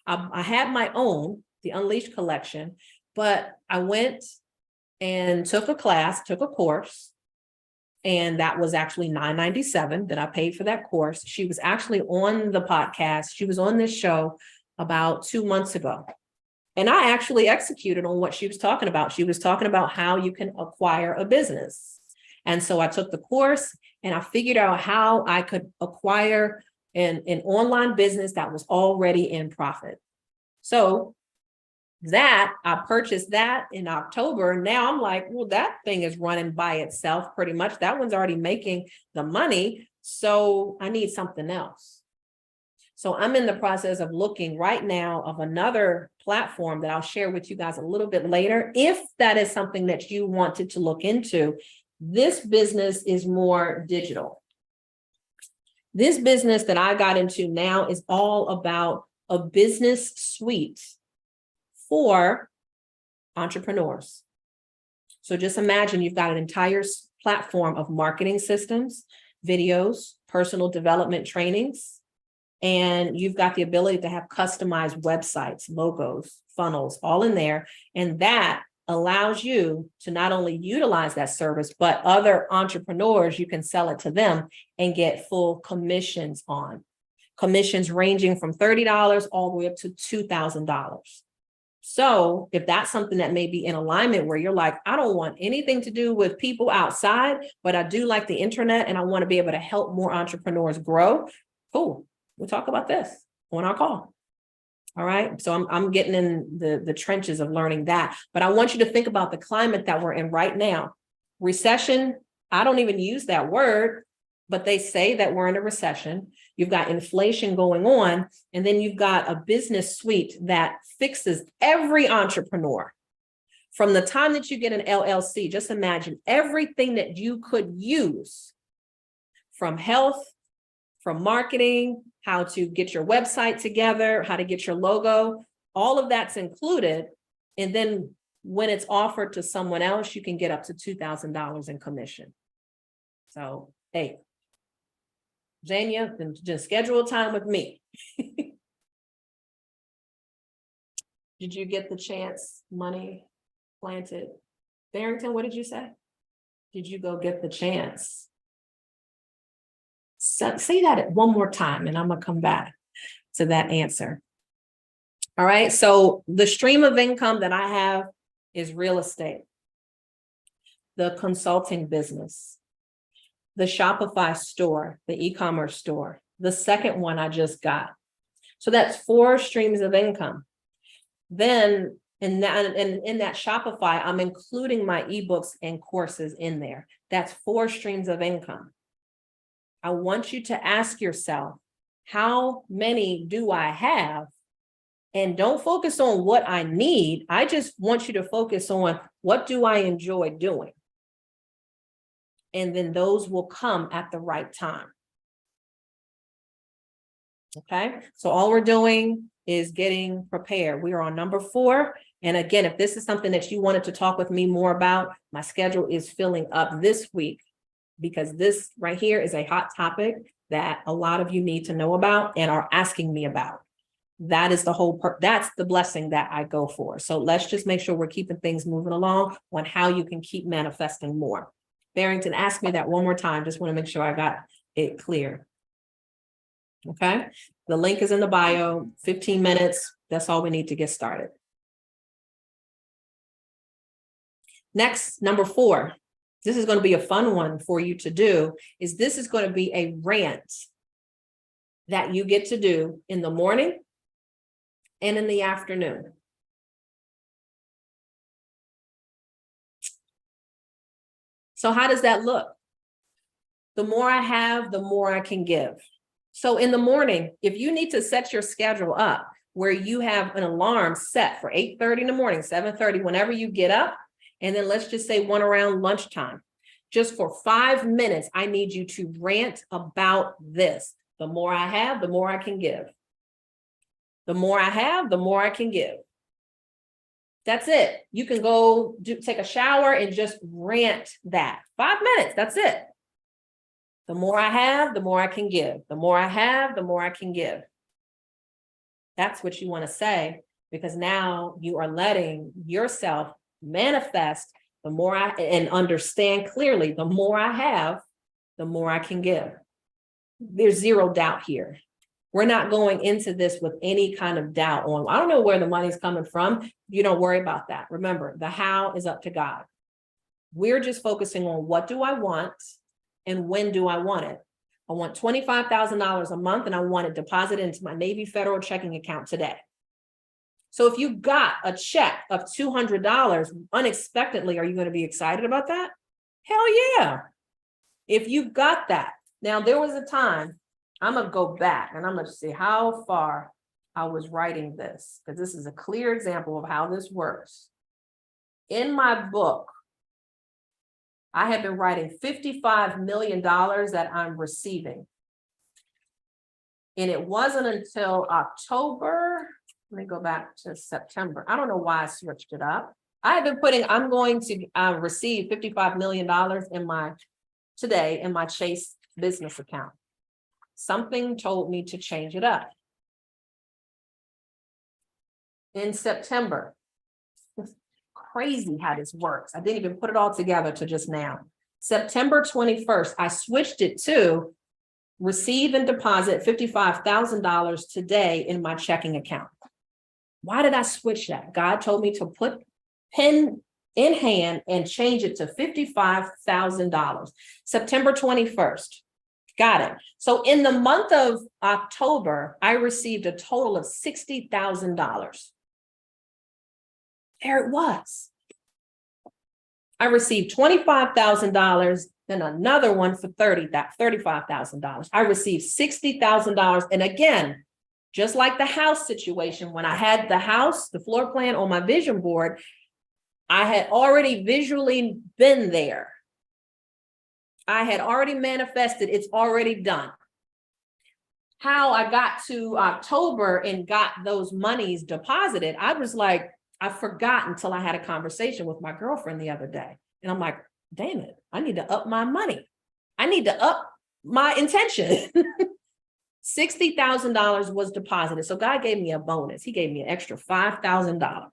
I had my own, the Unleashed collection, but I went and took a course. And that was actually $9.97 that I paid for that course. She was actually on the podcast. She was on this show about 2 months ago. And I actually executed on what she was talking about. She was talking about how you can acquire a business. And so I took the course and I figured out how I could acquire an online business that was already in profit. So That I purchased that in October. Now I'm like, well, that thing is running by itself pretty much. That one's already making the money. So I need something else. So I'm in the process of looking right now of another platform that I'll share with you guys a little bit later. If that is something that you wanted to look into, this business is more digital. This business that I got into now is all about a business suite for entrepreneurs. So just imagine you've got an entire platform of marketing systems, videos, personal development trainings, and you've got the ability to have customized websites, logos, funnels, all in there. And that allows you to not only utilize that service, but other entrepreneurs, you can sell it to them and get full commissions on. Commissions ranging from $30 all the way up to $2,000. So if that's something that may be in alignment where you're like, I don't want anything to do with people outside, but I do like the internet and I want to be able to help more entrepreneurs grow, cool. We'll talk about this on our call. All right. So I'm getting in the trenches of learning that, but I want you to think about the climate that we're in right now. Recession, I don't even use that word, but they say that we're in a recession. You've got inflation going on, and then you've got a business suite that fixes every entrepreneur. From the time that you get an LLC, just imagine everything that you could use from health, from marketing, how to get your website together, how to get your logo, all of that's included. And then when it's offered to someone else, you can get up to $2,000 in commission. So, hey, Zania, then just schedule time with me. Did you get the chance? Money planted. Barrington, what did you say? Did you go get the chance? So, say that one more time, and I'm going to come back to that answer. All right. So the stream of income that I have is real estate, the consulting business, the Shopify store, the e-commerce store, the second one I just got. So that's 4 streams of income. Then in that Shopify, I'm including my ebooks and courses in there. That's 4 streams of income. I want you to ask yourself, how many do I have? And don't focus on what I need. I just want you to focus on what do I enjoy doing? And then those will come at the right time. Okay, so all we're doing is getting prepared. We are on number 4. And again, if this is something that you wanted to talk with me more about, my schedule is filling up this week, because this right here is a hot topic that a lot of you need to know about and are asking me about. That is the whole, that's the blessing that I go for. So let's just make sure we're keeping things moving along on how you can keep manifesting more. Barrington, ask me that one more time. Just want to make sure I got it clear. Okay. The link is in the bio, 15 minutes. That's all we need to get started. Next, number 4. This is going to be a fun one for you to do, is this is going to be a rant that you get to do in the morning and in the afternoon. So how does that look? The more I have, the more I can give. So in the morning, if you need to set your schedule up where you have an alarm set for 8:30 in the morning, 7:30, whenever you get up, and then let's just say one around lunchtime, just for 5 minutes, I need you to rant about this. The more I have, the more I can give. The more I have, the more I can give. That's it. You can go take a shower and just rant that. 5 minutes, that's it. The more I have, the more I can give. The more I have, the more I can give. That's what you want to say, because now you are letting yourself manifest the more and understand clearly, the more I have, the more I can give. There's zero doubt here. We're not going into this with any kind of doubt on, I don't know where the money's coming from. You don't worry about that. Remember, the how is up to God. We're just focusing on what do I want and when do I want it. I want $25,000 a month and I want it deposited into my Navy Federal checking account today. So if you got a check of $200 unexpectedly, are you going to be excited about that? Hell yeah. If you got that. Now, there was a time, I'm going to go back and I'm going to see how far I was writing this, because this is a clear example of how this works. In my book, I have been writing $55 million that I'm receiving. And it wasn't until October, let me go back to September. I don't know why I switched it up. I have been putting, I'm going to receive $55 million today in my Chase business account. Something told me to change it up. In September, it's crazy how this works. I didn't even put it all together to just now. September 21st, I switched it to receive and deposit $55,000 today in my checking account. Why did I switch that? God told me to put pen in hand and change it to $55,000. September 21st. Got it. So in the month of October, I received a total of $60,000. There it was. I received $25,000, then another one for $35,000. I received $60,000. And again, just like the house situation, when I had the house, the floor plan on my vision board, I had already visually been there. I had already manifested, it's already done. How I got to October and got those monies deposited, I was like, I forgot until I had a conversation with my girlfriend the other day. And I'm like, damn it, I need to up my money. I need to up my intention. $60,000 was deposited. So God gave me a bonus. He gave me an extra $5,000.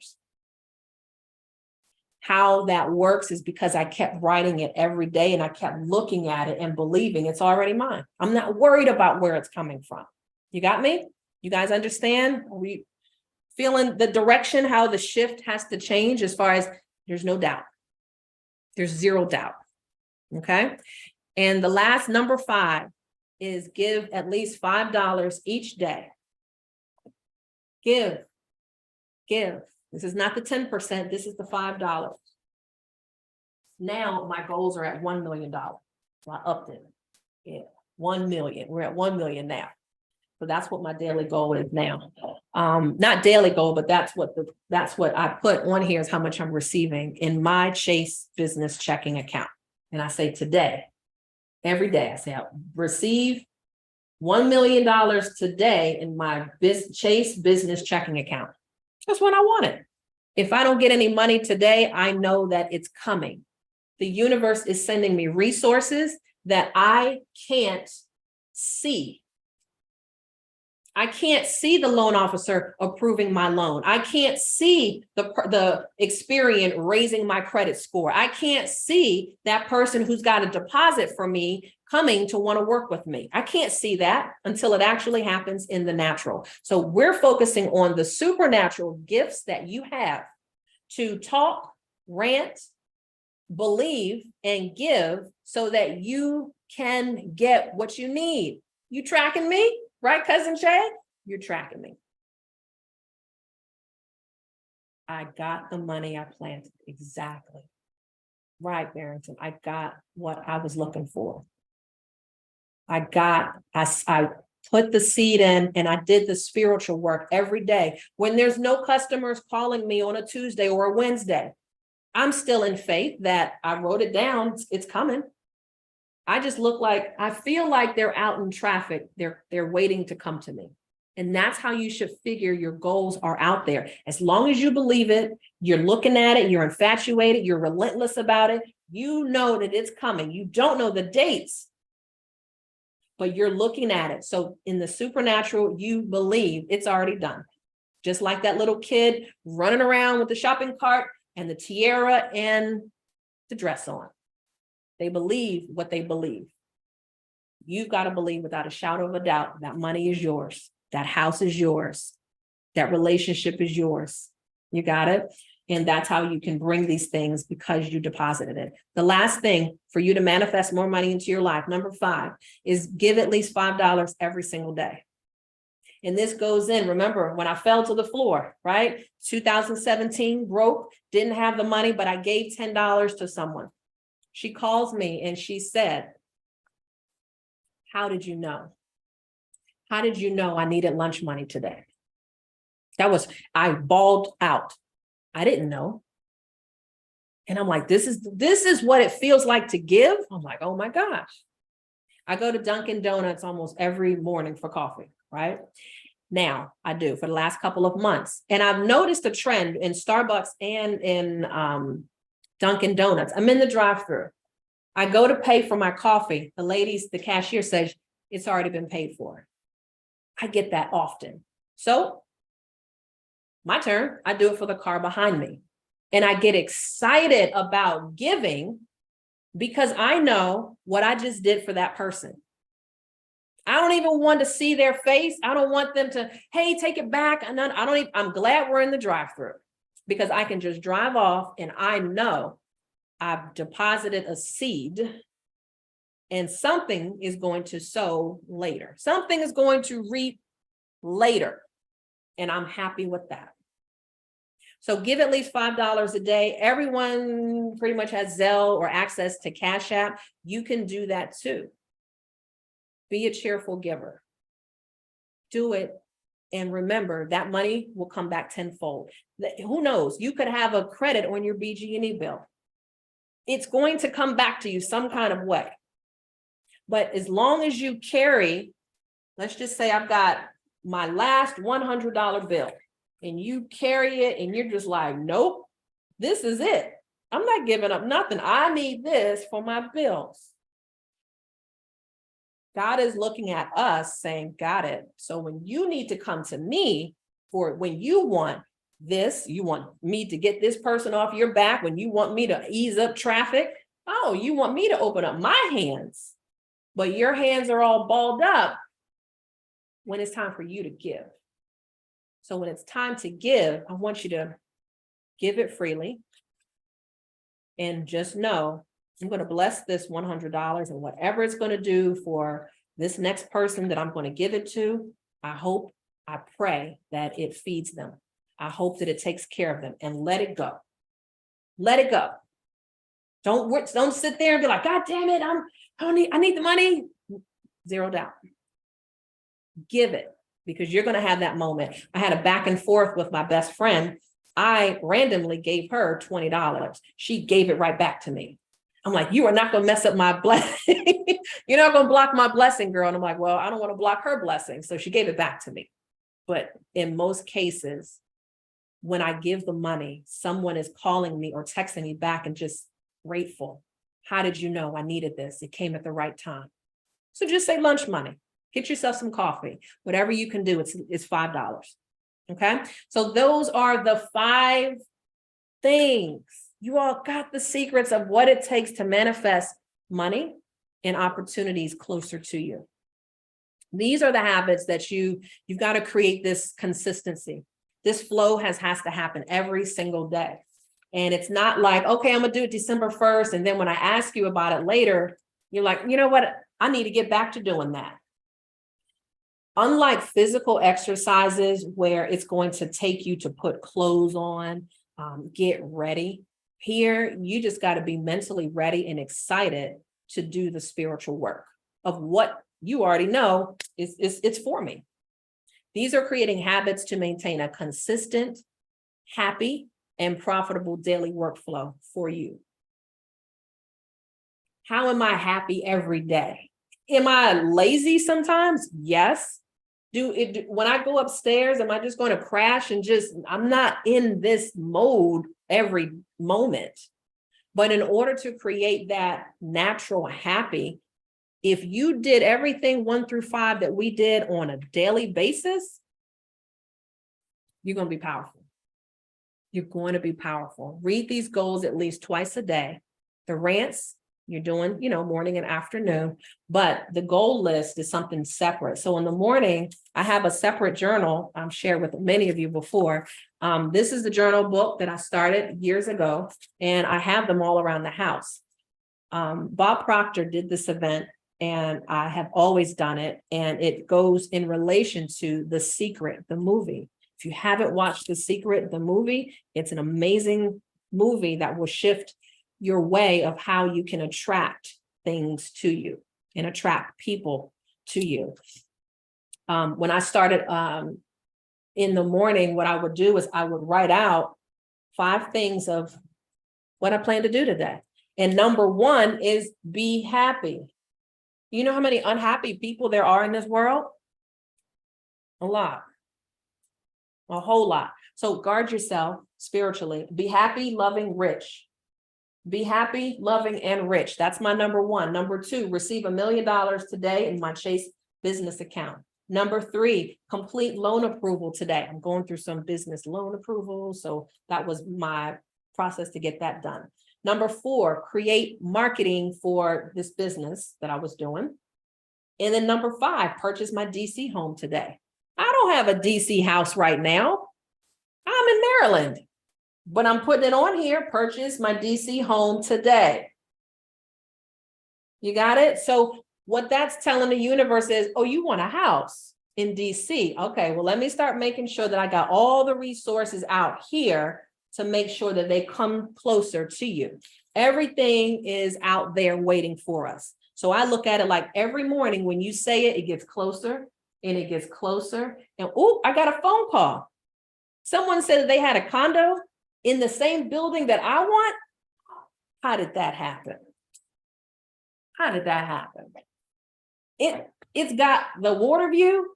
How that works is because I kept writing it every day and I kept looking at it and believing it's already mine. I'm not worried about where it's coming from. You got me? You guys understand? Are we feeling the direction, how the shift has to change as far as there's no doubt. There's zero doubt. Okay. And the last number 5 is give at least $5 each day. Give. This is not the 10%. This is the $5. Now my goals are at $1 million. So I upped it. Yeah, 1 million. We're at 1 million now. So that's what my daily goal is now. Not daily goal, but that's what I put on here is how much I'm receiving in my Chase business checking account. And I say today, every day, I say I receive $1 million today in my Chase business checking account. That's what I wanted. If I don't get any money today, I know that it's coming. The universe is sending me resources that I can't see. I can't see the loan officer approving my loan. I can't see the Experian raising my credit score. I can't see that person who's got a deposit for me coming to want to work with me. I can't see that until it actually happens in the natural. So we're focusing on the supernatural gifts that you have to talk, rant, believe, and give so that you can get what you need. You tracking me? Right, Cousin Shay? You're tracking me. I got the money I planted. Exactly. Right, Barrington. I got what I was looking for. I put the seed in and I did the spiritual work every day. When there's no customers calling me on a Tuesday or a Wednesday, I'm still in faith that I wrote it down. It's coming. I just I feel like they're out in traffic. They're waiting to come to me. And that's how you should figure your goals are out there. As long as you believe it, you're looking at it, you're infatuated, you're relentless about it. You know that it's coming. You don't know the dates, but you're looking at it. So in the supernatural, you believe it's already done. Just like that little kid running around with the shopping cart and the tiara and the dress on. They believe what they believe. You've got to believe without a shadow of a doubt that money is yours. That house is yours. That relationship is yours. You got it? And that's how you can bring these things because you deposited it. The last thing for you to manifest more money into your life, number 5, is give at least $5 every single day. And this goes in, remember when I fell to the floor, right? 2017, broke, didn't have the money, but I gave $10 to someone. She calls me and she said, how did you know? How did you know I needed lunch money today? I bawled out. I didn't know. And I'm like, this is what it feels like to give. I'm like, oh my gosh. I go to Dunkin' Donuts almost every morning for coffee, right? Now I do for the last couple of months. And I've noticed a trend in Starbucks and in Dunkin' Donuts. I'm in the drive-thru. I go to pay for my coffee. The cashier says, it's already been paid for. I get that often. So my turn, I do it for the car behind me. And I get excited about giving because I know what I just did for that person. I don't even want to see their face. I don't want them to, hey, take it back. I'm glad we're in the drive-thru because I can just drive off and I know I've deposited a seed and something is going to sow later. Something is going to reap later. And I'm happy with that. So give at least $5 a day. Everyone pretty much has Zelle or access to Cash App. You can do that too. Be a cheerful giver. Do it. And remember that money will come back tenfold. Who knows? You could have a credit on your BG&E bill. It's going to come back to you some kind of way. But as long as you carry, let's just say I've got my last $100 bill and you carry it and you're just like, nope, this is it. I'm not giving up nothing. I need this for my bills. God is looking at us saying, got it. So when you need to come to me for when you want this, you want me to get this person off your back, when you want me to ease up traffic, oh, you want me to open up my hands, but your hands are all balled up when it's time for you to give. So when it's time to give, I want you to give it freely and just know I'm going to bless this $100 and whatever it's going to do for this next person that I'm going to give it to. I pray that it feeds them. I hope that it takes care of them and let it go. Let it go. Don't sit there and be like, God damn it, I need the money. Zero doubt. Give it because you're going to have that moment. I had a back and forth with my best friend. I randomly gave her $20. She gave it right back to me. I'm like, you are not going to mess up my blessing. You're not going to block my blessing, girl. And I'm like, well, I don't want to block her blessing. So she gave it back to me. But in most cases, when I give the money, someone is calling me or texting me back and just grateful. How did you know I needed this? It came at the right time. So just say lunch money. Get yourself some coffee. Whatever you can do, it's $5. Okay? So those are the 5 things. You all got the secrets of what it takes to manifest money and opportunities closer to you. These are the habits that you've got to create this consistency. This flow has to happen every single day. And it's not like, okay, I'm going to do it December 1st. And then when I ask you about it later, you're like, you know what? I need to get back to doing that. Unlike physical exercises where it's going to take you to put clothes on, get ready, here you just got to be mentally ready and excited to do the spiritual work of what you already know it's for me. These are creating habits to maintain a consistent, happy, and profitable daily workflow for you. How am I happy every day? Am I lazy sometimes? Yes. When I go upstairs, am I just going to crash and I'm not in this mode every moment. But in order to create that natural happy, if you did everything 1 through 5 that we did on a daily basis, you're going to be powerful. You're going to be powerful. Read these goals at least twice a day. The rants, you're doing, morning and afternoon, but the goal list is something separate. So in the morning, I have a separate journal I've shared with many of you before. This is the journal book that I started years ago, and I have them all around the house. Bob Proctor did this event and I have always done it. And it goes in relation to The Secret, the movie. If you haven't watched The Secret, the movie, it's an amazing movie that will shift your way of how you can attract things to you and attract people to you. When I started in the morning, what I would do is I would write out 5 things of what I plan to do today. And number 1 is be happy. You know how many unhappy people there are in this world? A lot. A whole lot. So guard yourself spiritually. Be happy, loving, rich. Be happy, loving, and rich. That's my number 1. Number 2, receive $1 million today in my Chase business account. Number 3, complete loan approval today. I'm going through some business loan approval, so that was my process to get that done. Number 4, create marketing for this business that I was doing. And then number 5, purchase my DC home today. I don't have a DC house right now. I'm in Maryland, but I'm putting it on here, purchase my DC home today. You got it? So what that's telling the universe is, oh, you want a house in DC. Okay, well, let me start making sure that I got all the resources out here to make sure that they come closer to you. Everything is out there waiting for us. So I look at it like every morning when you say it, it gets closer and it gets closer. And oh, I got a phone call. Someone said that they had a condo in the same building that I want. How did that happen? How did that happen? It's got the water view.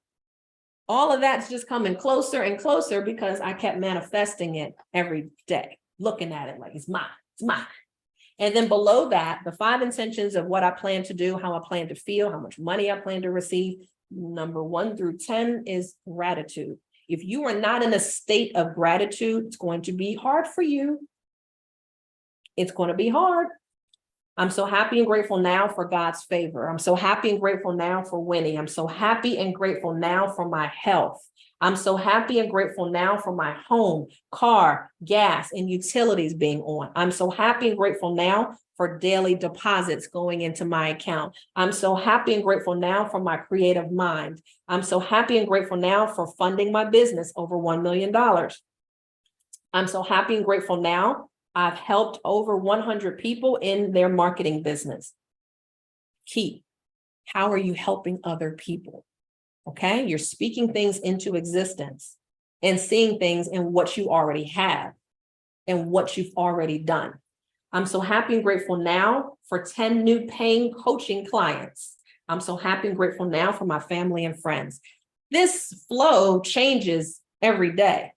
All of that's just coming closer and closer because I kept manifesting it every day, looking at it like it's mine, it's mine. And then below that, the 5 intentions of what I plan to do, how I plan to feel, how much money I plan to receive. Number 1 through 10 is gratitude. If you are not in a state of gratitude, it's going to be hard for you. It's going to be hard. I'm so happy and grateful now for God's favor. I'm so happy and grateful now for winning. I'm so happy and grateful now for my health. I'm so happy and grateful now for my home, car, gas, and utilities being on. I'm so happy and grateful now for daily deposits going into my account. I'm so happy and grateful now for my creative mind. I'm so happy and grateful now for funding my business over $1 million. I'm so happy and grateful now. I've helped over 100 people in their marketing business. Key. How are you helping other people? Okay, you're speaking things into existence and seeing things in what you already have and what you've already done. I'm so happy and grateful now for 10 new paying coaching clients. I'm so happy and grateful now for my family and friends. This flow changes every day.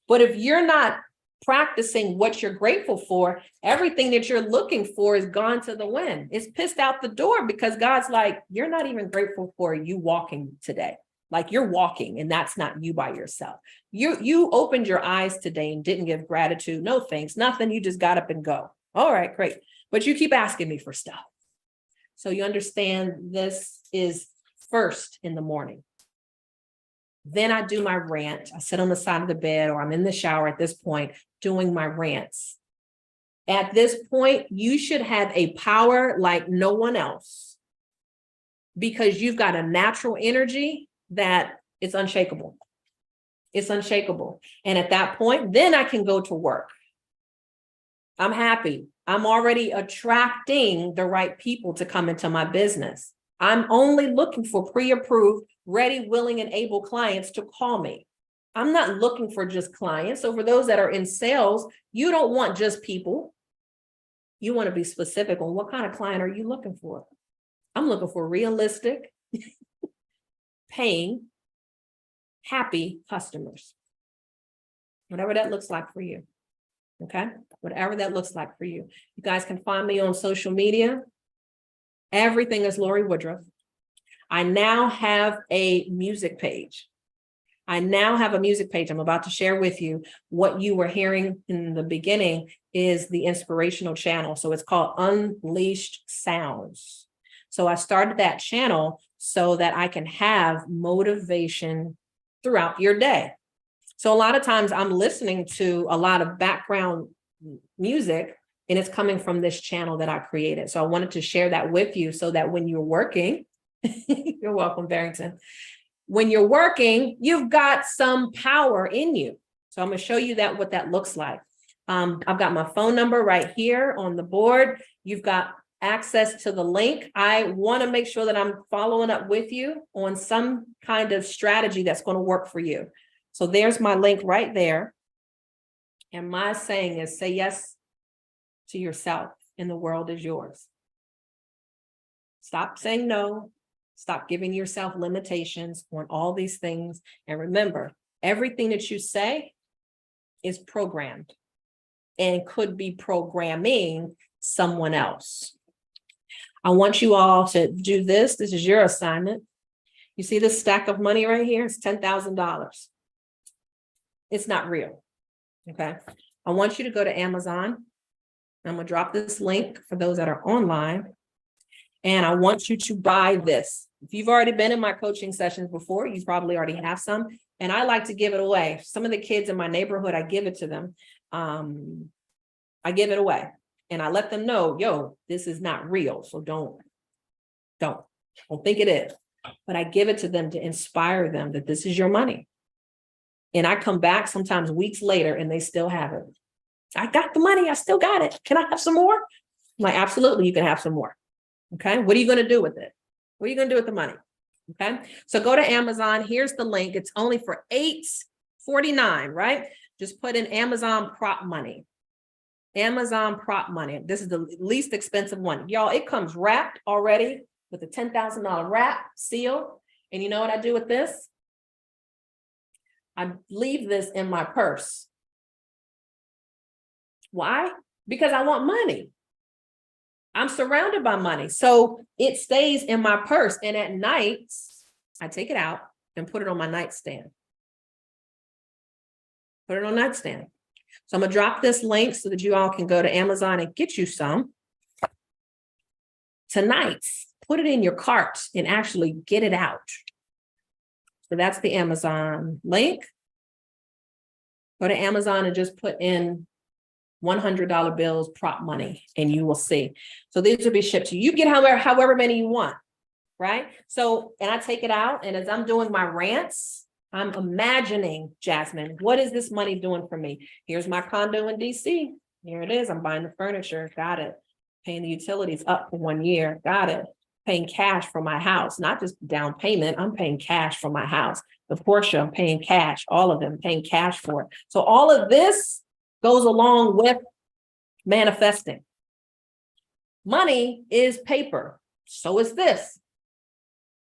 But if you're not practicing what you're grateful for, everything that you're looking for is gone to the wind. It's pissed out the door because God's like, you're not even grateful for you walking today. Like you're walking and that's not you by yourself. You opened your eyes today and didn't give gratitude. No thanks, nothing. You just got up and go. All right, great. But you keep asking me for stuff. So you understand this is first in the morning. Then I do my rant. I sit on the side of the bed or I'm in the shower at this point doing my rants. At this point, you should have a power like no one else because you've got a natural energy that is unshakable. It's unshakable. And at that point, then I can go to work. I'm happy. I'm already attracting the right people to come into my business. I'm only looking for pre-approved, ready, willing, and able clients to call me. I'm not looking for just clients. So for those that are in sales, you don't want just people. You want to be specific on what kind of client are you looking for? I'm looking for realistic, paying, happy customers. Whatever that looks like for you. Okay? Whatever that looks like for you. You guys can find me on social media. Everything is Lorie Woodruff. I now have a music page. I'm about to share with you. What you were hearing in the beginning is the inspirational channel. So it's called Unleashed Sounds. So I started that channel so that I can have motivation throughout your day. So a lot of times I'm listening to a lot of background music And it's coming from this channel that I created. So I wanted to share that with you so that when you're working, you're welcome, Barrington. When you're working, you've got some power in you. So I'm going to show you that what that looks like. I've got my phone number right here on the board. You've got access to the link. I want to make sure that I'm following up with you on some kind of strategy that's going to work for you. So there's my link right there. And my saying is, say yes to yourself and the world is yours. Stop saying no. Stop giving yourself limitations on all these things. And remember, everything that you say is programmed and could be programming someone else. I want you all to do this. This is your assignment. You see this stack of money right here? It's $10,000. It's not real. Okay. I want you to go to Amazon. I'm going to drop this link for those that are online. And I want you to buy this. If you've already been in my coaching sessions before, you probably already have some. And I like to give it away. Some of the kids in my neighborhood, I give it to them. I give it away. And I let them know, yo, this is not real. So don't think it is. But I give it to them to inspire them that this is your money. And I come back sometimes weeks later and they still have it. I got the money. I still got it. Can I have some more? I'm like, absolutely, you can have some more. Okay. What are you going to do with it? What are you going to do with the money? Okay. So go to Amazon. Here's the link. It's only for $8.49, right? Just put in Amazon prop money. Amazon prop money. This is the least expensive one. Y'all, it comes wrapped already with a $10,000 wrap seal. And you know what I do with this? I leave this in my purse. Why? Because I want money. I'm surrounded by money. So it stays in my purse. And at night, I take it out and put it on my nightstand. Put it on nightstand. So I'm going to drop this link so that you all can go to Amazon and get you some. Tonight, put it in your cart and actually get it out. So that's the Amazon link. Go to Amazon and just put in $100 bills, prop money, and you will see. So these will be shipped to you. You get however many you want, right? So, and I take it out, and as I'm doing my rants, I'm imagining, Jasmine, what is this money doing for me? Here's my condo in DC. Here it is. I'm buying the furniture. Got it. Paying the utilities up for 1 year. Got it. Paying cash for my house, not just down payment. I'm paying cash for my house. The Porsche, I'm paying cash. All of them paying cash for it. So all of this goes along with manifesting. Money is paper. So is this.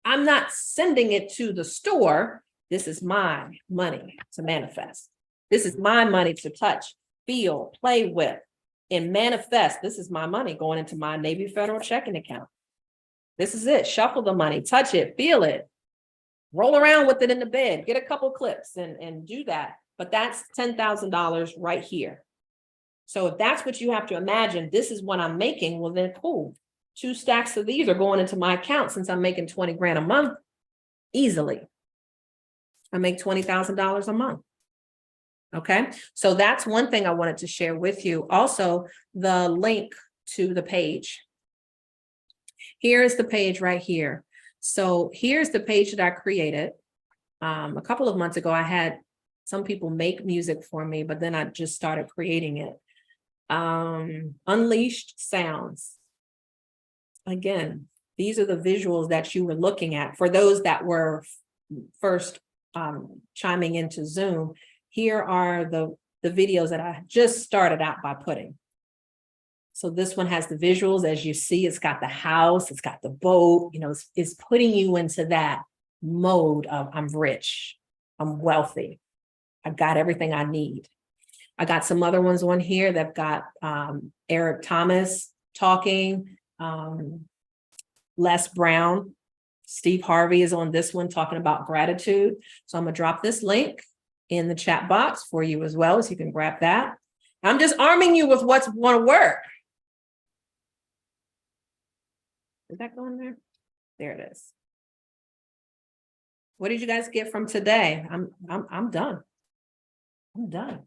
I'm not sending it to the store. This is my money to manifest. This is my money to touch, feel, play with, and manifest. This is my money going into my Navy Federal checking account. This is it. Shuffle the money, touch it, feel it, roll around with it in the bed, get a couple clips and do that. But that's $10,000 right here. So if that's what you have to imagine, this is what I'm making, well then cool. 2 stacks of these are going into my account since I'm making 20 grand a month easily. I make $20,000 a month. Okay. So that's one thing I wanted to share with you. Also, the link to the page. Here is the page right here. So here's the page that I created. A couple of months ago, I had some people make music for me, but then I just started creating it. Unleashed sounds. Again, these are the visuals that you were looking at. For those that were first chiming into Zoom, here are the videos that I just started out by putting. So this one has the visuals. As you see, it's got the house, it's got the boat, you know, it's putting you into that mode of I'm rich, I'm wealthy, I've got everything I need. I got some other ones on here that got Eric Thomas talking, Les Brown, Steve Harvey is on this one talking about gratitude. So I'm gonna drop this link in the chat box for you as well, so you can grab that. I'm just arming you with what's gonna work. Is that going there? There it is. What did you guys get from today? I'm done. I'm done.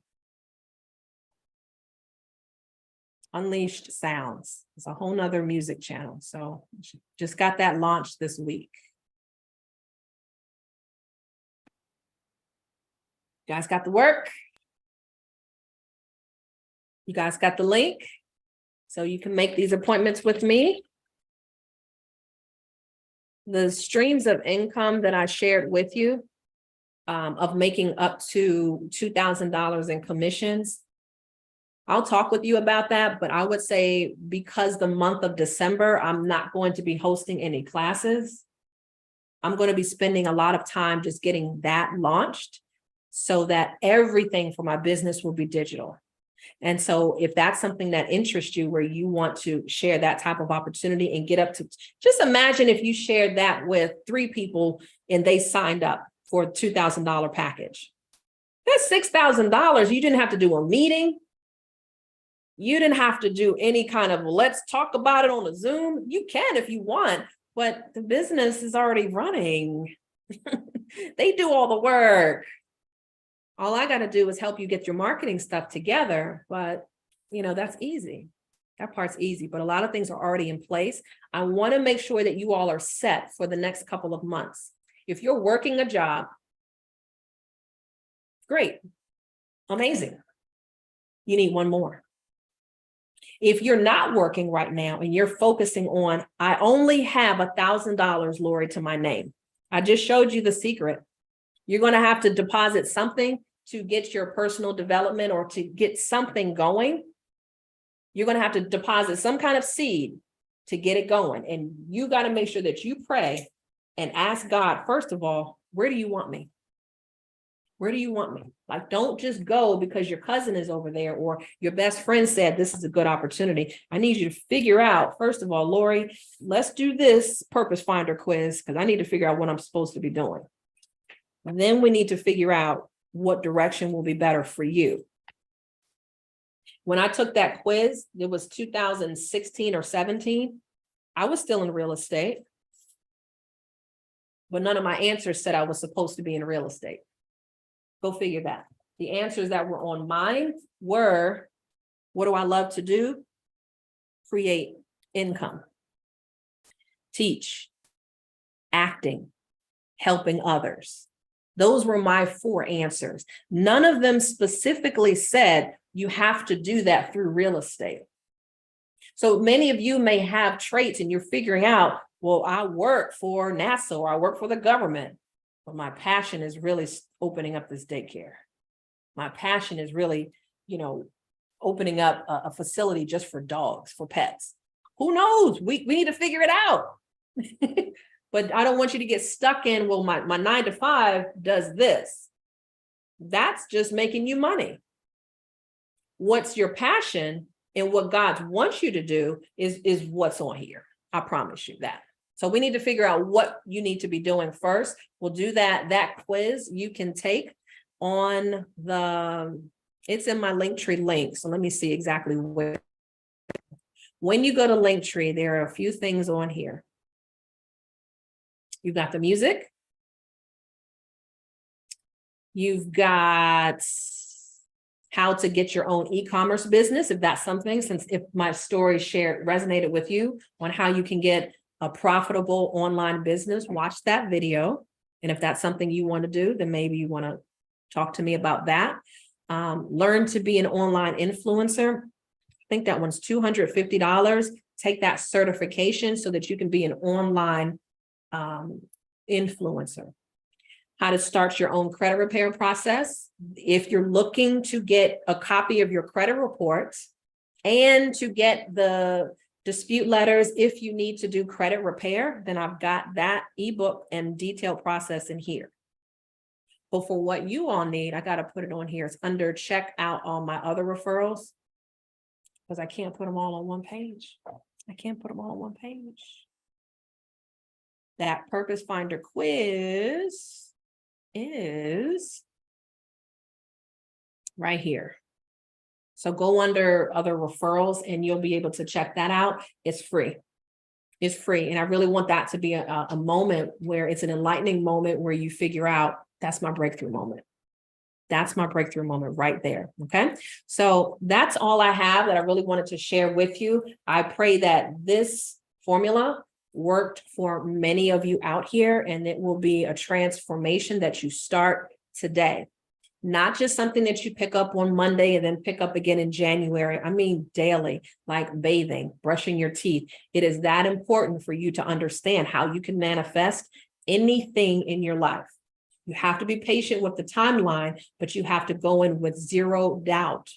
Unleashed Sounds. It's a whole nother music channel. So just got that launched this week. You guys got the work? You guys got the link? So you can make these appointments with me. The streams of income that I shared with you, of making up to $2,000 in commissions, I'll talk with you about that, but I would say because the month of December, I'm not going to be hosting any classes. I'm going to be spending a lot of time just getting that launched so that everything for my business will be digital. And so if that's something that interests you, where you want to share that type of opportunity and get up to, just imagine if you shared that with 3 people and they signed up for a $2,000 package. That's $6,000. You didn't have to do a meeting. You didn't have to do any kind of, let's talk about it on a Zoom. You can if you want, but the business is already running. They do all the work. All I got to do is help you get your marketing stuff together. But, that's easy. That part's easy, but a lot of things are already in place. I want to make sure that you all are set for the next couple of months. If you're working a job, great, amazing. You need one more. If you're not working right now and you're focusing on, I only have $1,000, Lorie, to my name. I just showed you the secret. You're going to have to deposit something to get your personal development or to get something going. You're going to have to deposit some kind of seed to get it going. And you got to make sure that you pray and ask God, first of all, where do you want me? Where do you want me? Like, don't just go because your cousin is over there or your best friend said this is a good opportunity. I need you to figure out, first of all, Lorie, let's do this purpose finder quiz because I need to figure out what I'm supposed to be doing. And then we need to figure out what direction will be better for you. When I took that quiz, it was 2016 or 17. I was still in real estate, but none of my answers said I was supposed to be in real estate. Go figure that. The answers that were on mine were, what do I love to do? Create income, teach, acting, helping others. Those were my 4 answers. None of them specifically said you have to do that through real estate. So many of you may have traits and you're figuring out, well, I work for NASA or I work for the government, but my passion is really opening up this daycare. My passion is really, opening up a facility just for dogs, for pets. Who knows? We need to figure it out. But I don't want you to get stuck in, well, my 9 to 5 does this. That's just making you money. What's your passion and what God wants you to do is what's on here. I promise you that. So we need to figure out what you need to be doing first. We'll do that. That quiz you can take on it's in my Linktree link. So let me see exactly where. When you go to Linktree, there are a few things on here. You've got the music. You've got how to get your own e-commerce business, if that's something, if my story resonated with you on how you can get a profitable online business, watch that video. And if that's something you want to do, then maybe you want to talk to me about that. Learn to be an online influencer. I think that one's $250. Take that certification so that you can be an online influencer. How to start your own credit repair process. If you're looking to get a copy of your credit report and to get the dispute letters, if you need to do credit repair, then I've got that ebook and detailed process in here. But for what you all need, I got to put it on here. It's under check out all my other referrals because I can't put them all on one page. I can't put them all on one page. That Purpose Finder quiz is right here. So go under other referrals and you'll be able to check that out. It's free. It's free. And I really want that to be a moment where it's an enlightening moment where you figure out that's my breakthrough moment. That's my breakthrough moment right there. Okay. So that's all I have that I really wanted to share with you. I pray that this formula worked for many of you out here, and it will be a transformation that you start today. Not just something that you pick up on Monday and then pick up again in January. I mean, daily, like bathing, brushing your teeth. It is that important for you to understand how you can manifest anything in your life. You have to be patient with the timeline, but you have to go in with zero doubt.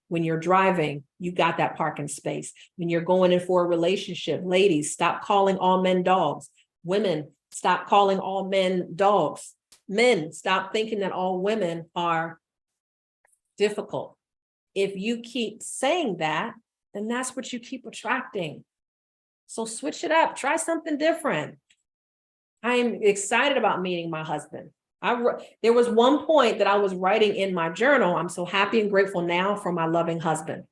When you're driving, you got that parking space. When you're going in for a relationship, ladies, stop calling all men dogs. Women, stop calling all men dogs. Men, stop thinking that all women are difficult. If you keep saying that, then that's what you keep attracting. So switch it up, try something different. I'm excited about meeting my husband. There was one point that I was writing in my journal. I'm so happy and grateful now for my loving husband.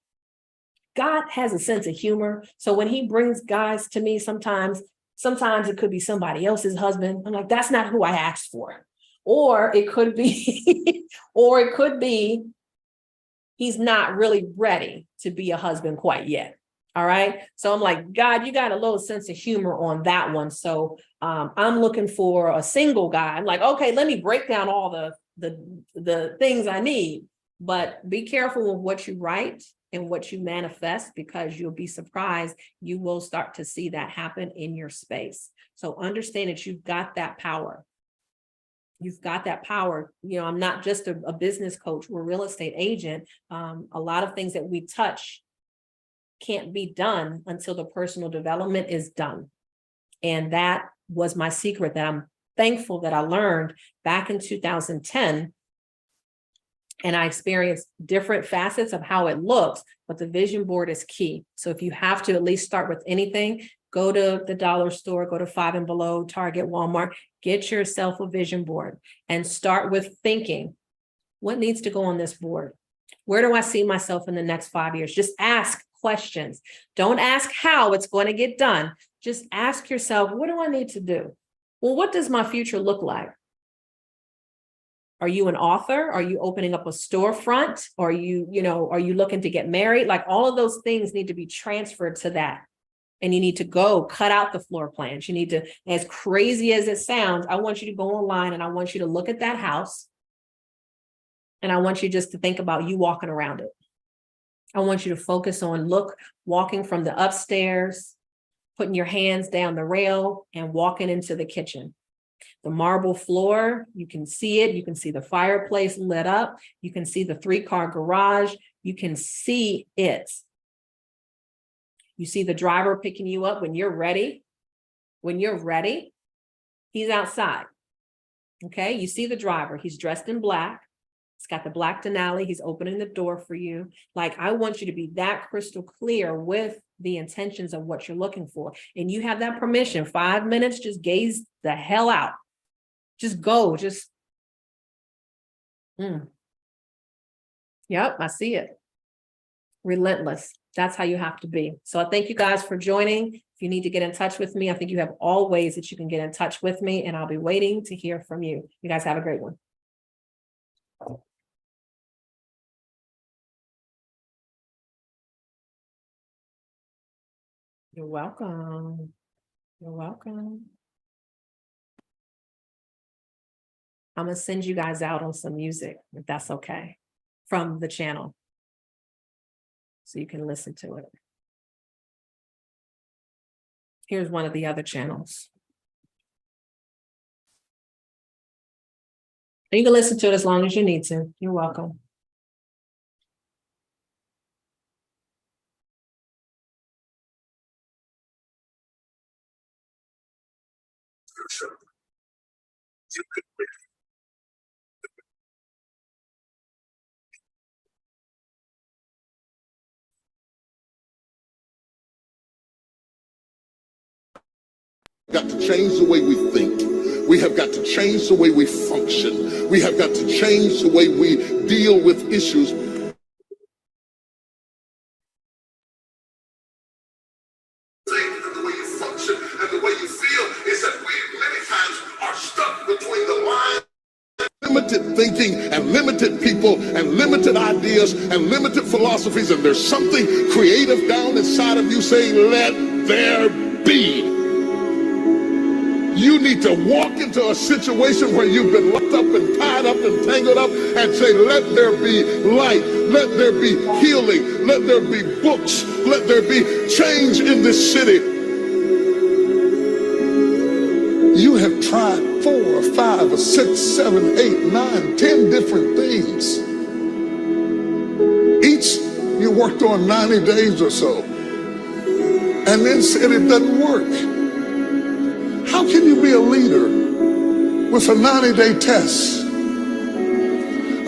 God has a sense of humor. So when he brings guys to me, sometimes it could be somebody else's husband. I'm like, that's not who I asked for. Or it could be, he's not really ready to be a husband quite yet. All right. So I'm like, God, you got a little sense of humor on that one. So I'm looking for a single guy. I'm like, okay, let me break down all the things I need, but be careful with what you write and what you manifest, because you'll be surprised. You will start to see that happen in your space. So understand that you've got that power. You've got that power. You know, I'm not just a business coach. We're a real estate agent. A lot of things that we touch can't be done until the personal development is done. And that was my secret that I'm thankful that I learned back in 2010. And I experienced different facets of how it looks, but the vision board is key. So if you have to at least start with anything, go to the dollar store, go to Five and Below, Target, Walmart, get yourself a vision board and start with thinking, what needs to go on this board? Where do I see myself in the next 5 years? Just ask questions. Don't ask how it's going to get done. Just ask yourself, what do I need to do? Well, what does my future look like? Are you an author? Are you opening up a storefront? Are you looking to get married? Like, all of those things need to be transferred to that. And you need to go cut out the floor plans. You need to, as crazy as it sounds, I want you to go online and I want you to look at that house. And I want you just to think about you walking around it. I want you to focus on walking from the upstairs, putting your hands down the rail and walking into the kitchen. The marble floor, you can see it. You can see the fireplace lit up. You can see the 3-car garage. You can see it. You see the driver picking you up when you're ready. When you're ready, he's outside. Okay, you see the driver. He's dressed in black. He's got the black Denali. He's opening the door for you. Like, I want you to be that crystal clear with the intentions of what you're looking for. And you have that permission. 5 minutes, just gaze the hell out. Just go, Yep, I see it. Relentless. That's how you have to be. So I thank you guys for joining. If you need to get in touch with me, I think you have all ways that you can get in touch with me, and I'll be waiting to hear from you. You guys have a great one. You're welcome. You're welcome. I'm going to send you guys out on some music, if that's okay, from the channel, so you can listen to it. Here's one of the other channels. You can listen to it as long as you need to. You're welcome. You could win. Got to change the way we think. We have got to change the way we function. We have got to change the way we deal with issues. The way you function and the way you feel is that we many times are stuck between the mind. limited thinking and limited people and limited ideas and limited philosophies, and there's something creative down inside of you saying, let there be. You need to walk into a situation where you've been locked up and tied up and tangled up and say, let there be light, let there be healing, let there be books, let there be change in this city. You have tried 4 or 5 or 6, 7, 8, 9, 10 different things. Each you worked on 90 days or so and then said it doesn't work. How can you be a leader with a 90-day test?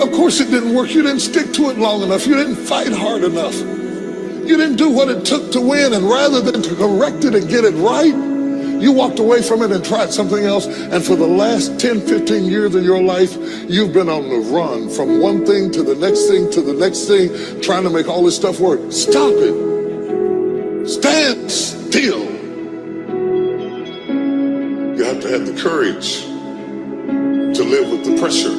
Of course it didn't work. You didn't stick to it long enough. You didn't fight hard enough. You didn't do what it took to win, and rather than to correct it and get it right, you walked away from it and tried something else. And for the last 10, 15 years of your life, you've been on the run from one thing to the next thing to the next thing, trying to make all this stuff work. Stop it. Stand still. You have to have the courage to live with the pressure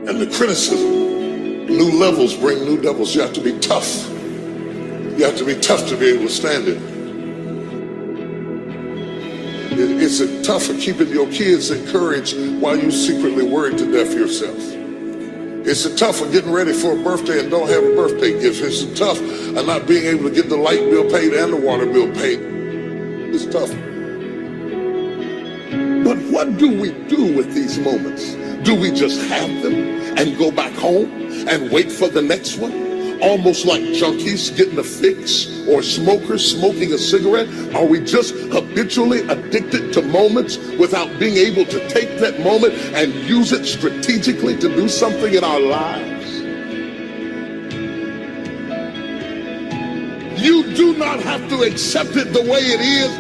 and the criticism. New levels bring new devils. You have to be tough. You have to be tough to be able to stand it. It's tough for keeping your kids encouraged while you secretly worried to death yourself. It's tough for getting ready for a birthday and don't have a birthday gift. It's tough of not being able to get the light bill paid and the water bill paid. It's tough. But what do we do with these moments? Do we just have them and go back home and wait for the next one? Almost like junkies getting a fix or smokers smoking a cigarette? Are we just habitually addicted to moments without being able to take that moment and use it strategically to do something in our lives? You do not have to accept it the way it is.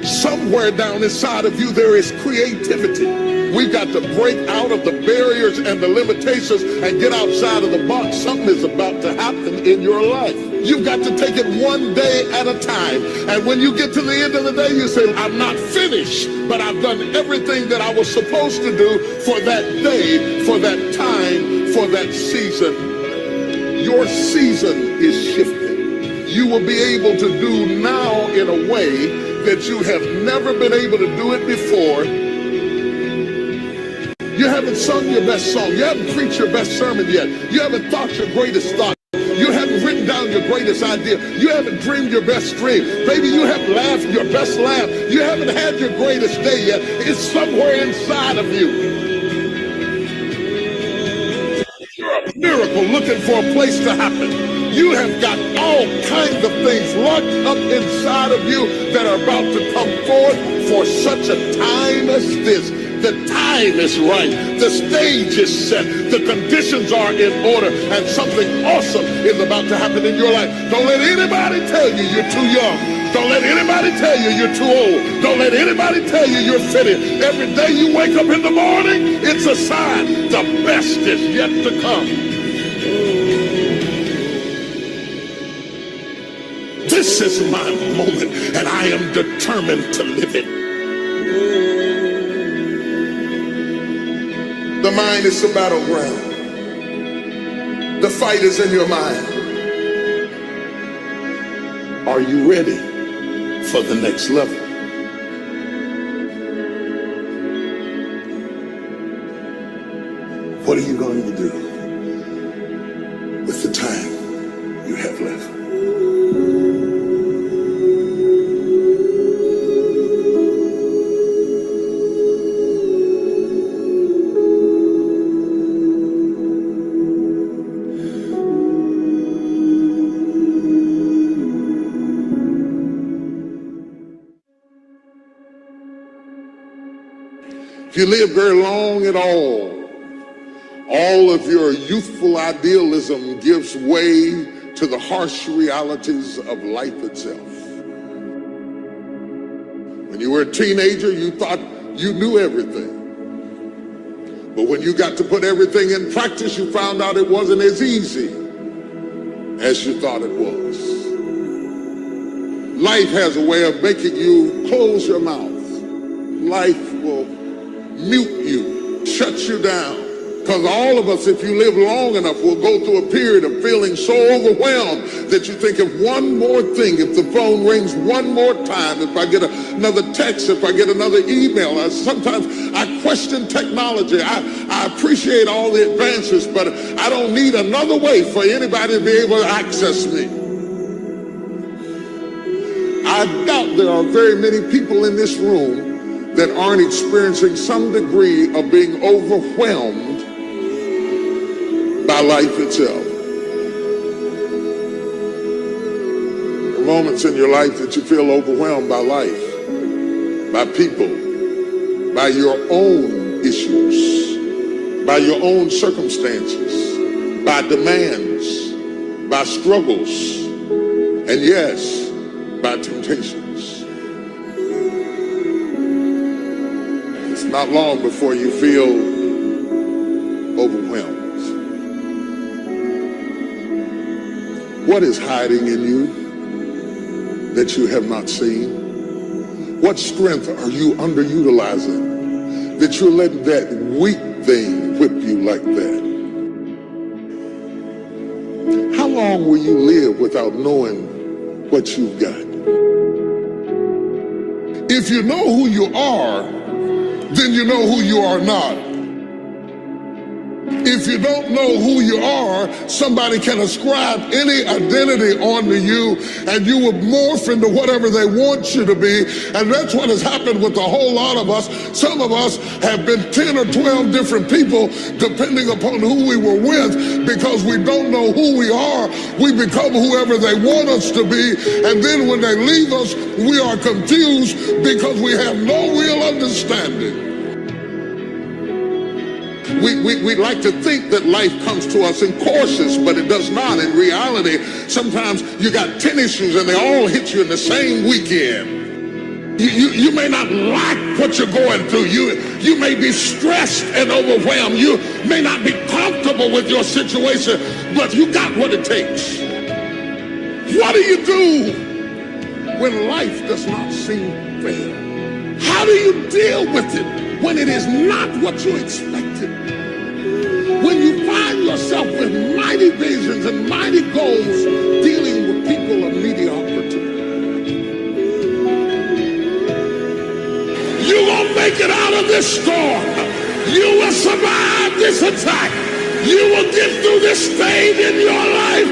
Somewhere down inside of you there is creativity. We've got to break out of the barriers and the limitations and get outside of the box. Something is about to happen in your life. You've got to take it one day at a time. And when you get to the end of the day, you say, I'm not finished, but I've done everything that I was supposed to do for that day, for that time, for that season. Your season is shifting. You will be able to do now in a way that you have never been able to do it before. You haven't sung your best song. You haven't preached your best sermon yet. You haven't thought your greatest thought. You haven't written down your greatest idea. You haven't dreamed your best dream. Maybe you haven't laughed your best laugh. You haven't had your greatest day yet. It's somewhere inside of you. You're a miracle looking for a place to happen. You have got all kinds of things locked up inside of you that are about to come forth for such a time as this. The time is right. The stage is set. The conditions are in order. And something awesome is about to happen in your life. Don't let anybody tell you you're too young. Don't let anybody tell you you're too old. Don't let anybody tell you you're fitted. Every day you wake up in the morning, it's a sign. The best is yet to come. This is my moment, and I am determined to live it. The mind is the battleground. The fight is in your mind. Are you ready for the next level? What are you going to do with the time you have left? If you live very long at all of your youthful idealism gives way to the harsh realities of life itself. When you were a teenager, you thought you knew everything. But when you got to put everything in practice, you found out it wasn't as easy as you thought it was. Life has a way of making you close your mouth. Life will mute you, shuts you down. Because all of us, if you live long enough, will go through a period of feeling so overwhelmed that you think of one more thing, if the phone rings one more time, if I get another text, if I get another email. Sometimes I question technology. I appreciate all the advances, but I don't need another way for anybody to be able to access me. I doubt there are very many people in this room that aren't experiencing some degree of being overwhelmed by life itself. The moments in your life that you feel overwhelmed by life, by people, by your own issues, by your own circumstances, by demands, by struggles, and yes, by temptations. It's not long before you feel overwhelmed. What is hiding in you that you have not seen? What strength are you underutilizing that you're letting that weak thing whip you like that? How long will you live without knowing what you've got? If you know who you are, then you know who you are not. If you don't know who you are, somebody can ascribe any identity onto you and you will morph into whatever they want you to be. And that's what has happened with a whole lot of us. Some of us have been 10 or 12 different people depending upon who we were with, because we don't know who we are. We become whoever they want us to be. And then when they leave us, we are confused because we have no real understanding. We like to think that life comes to us in courses, but it does not. In reality, sometimes you got 10 issues and they all hit you in the same weekend. You may not like what you're going through. You may be stressed and overwhelmed. You may not be comfortable with your situation, but you got what it takes. What do you do when life does not seem fair? How do you deal with it when it is not what you expected? When you find yourself with mighty visions and mighty goals dealing with people of mediocrity. You're going to make it out of this storm. You will survive this attack. You will get through this stage in your life.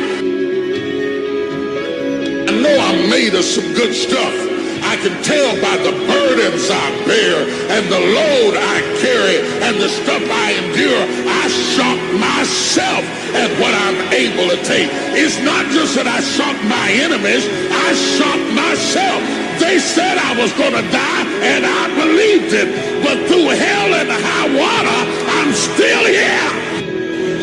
I know I'm made of some good stuff. I can tell by the burdens I bear and the load I carry and the stuff I endure. I shock myself at what I'm able to take. It's not just that I shock my enemies, I shock myself. They said I was going to die, and I believed it. But through hell and high water, I'm still here.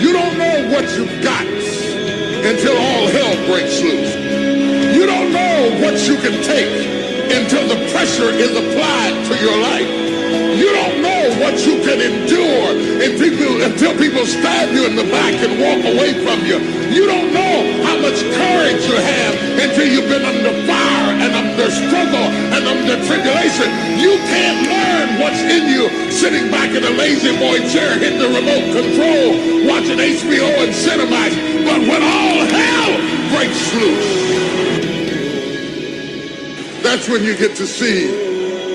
You don't know what you've got until all hell breaks loose. You don't know what you can take until the pressure is applied to your life. You don't know what you can endure until people stab you in the back and walk away from you. You don't know how much courage you have until you've been under fire and under struggle and under tribulation. You can't learn what's in you sitting back in a lazy boy chair hitting the remote control, watching HBO and Cinemax. But when all hell breaks loose, that's when you get to see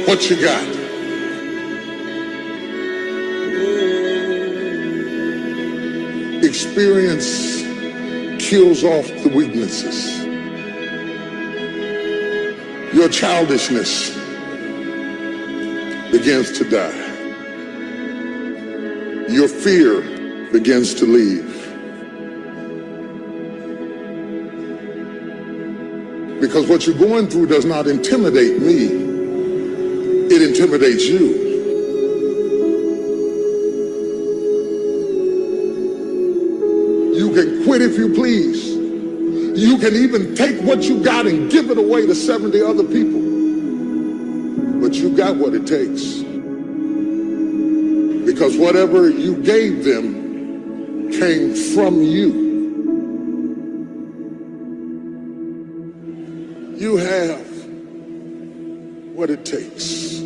what you got. Experience kills off the weaknesses. Your childishness begins to die. Your fear begins to leave. Because what you're going through does not intimidate me. It intimidates you. You can quit if you please. You can even take what you got and give it away to 70 other people. But you got what it takes. Because whatever you gave them came from you. You have what it takes.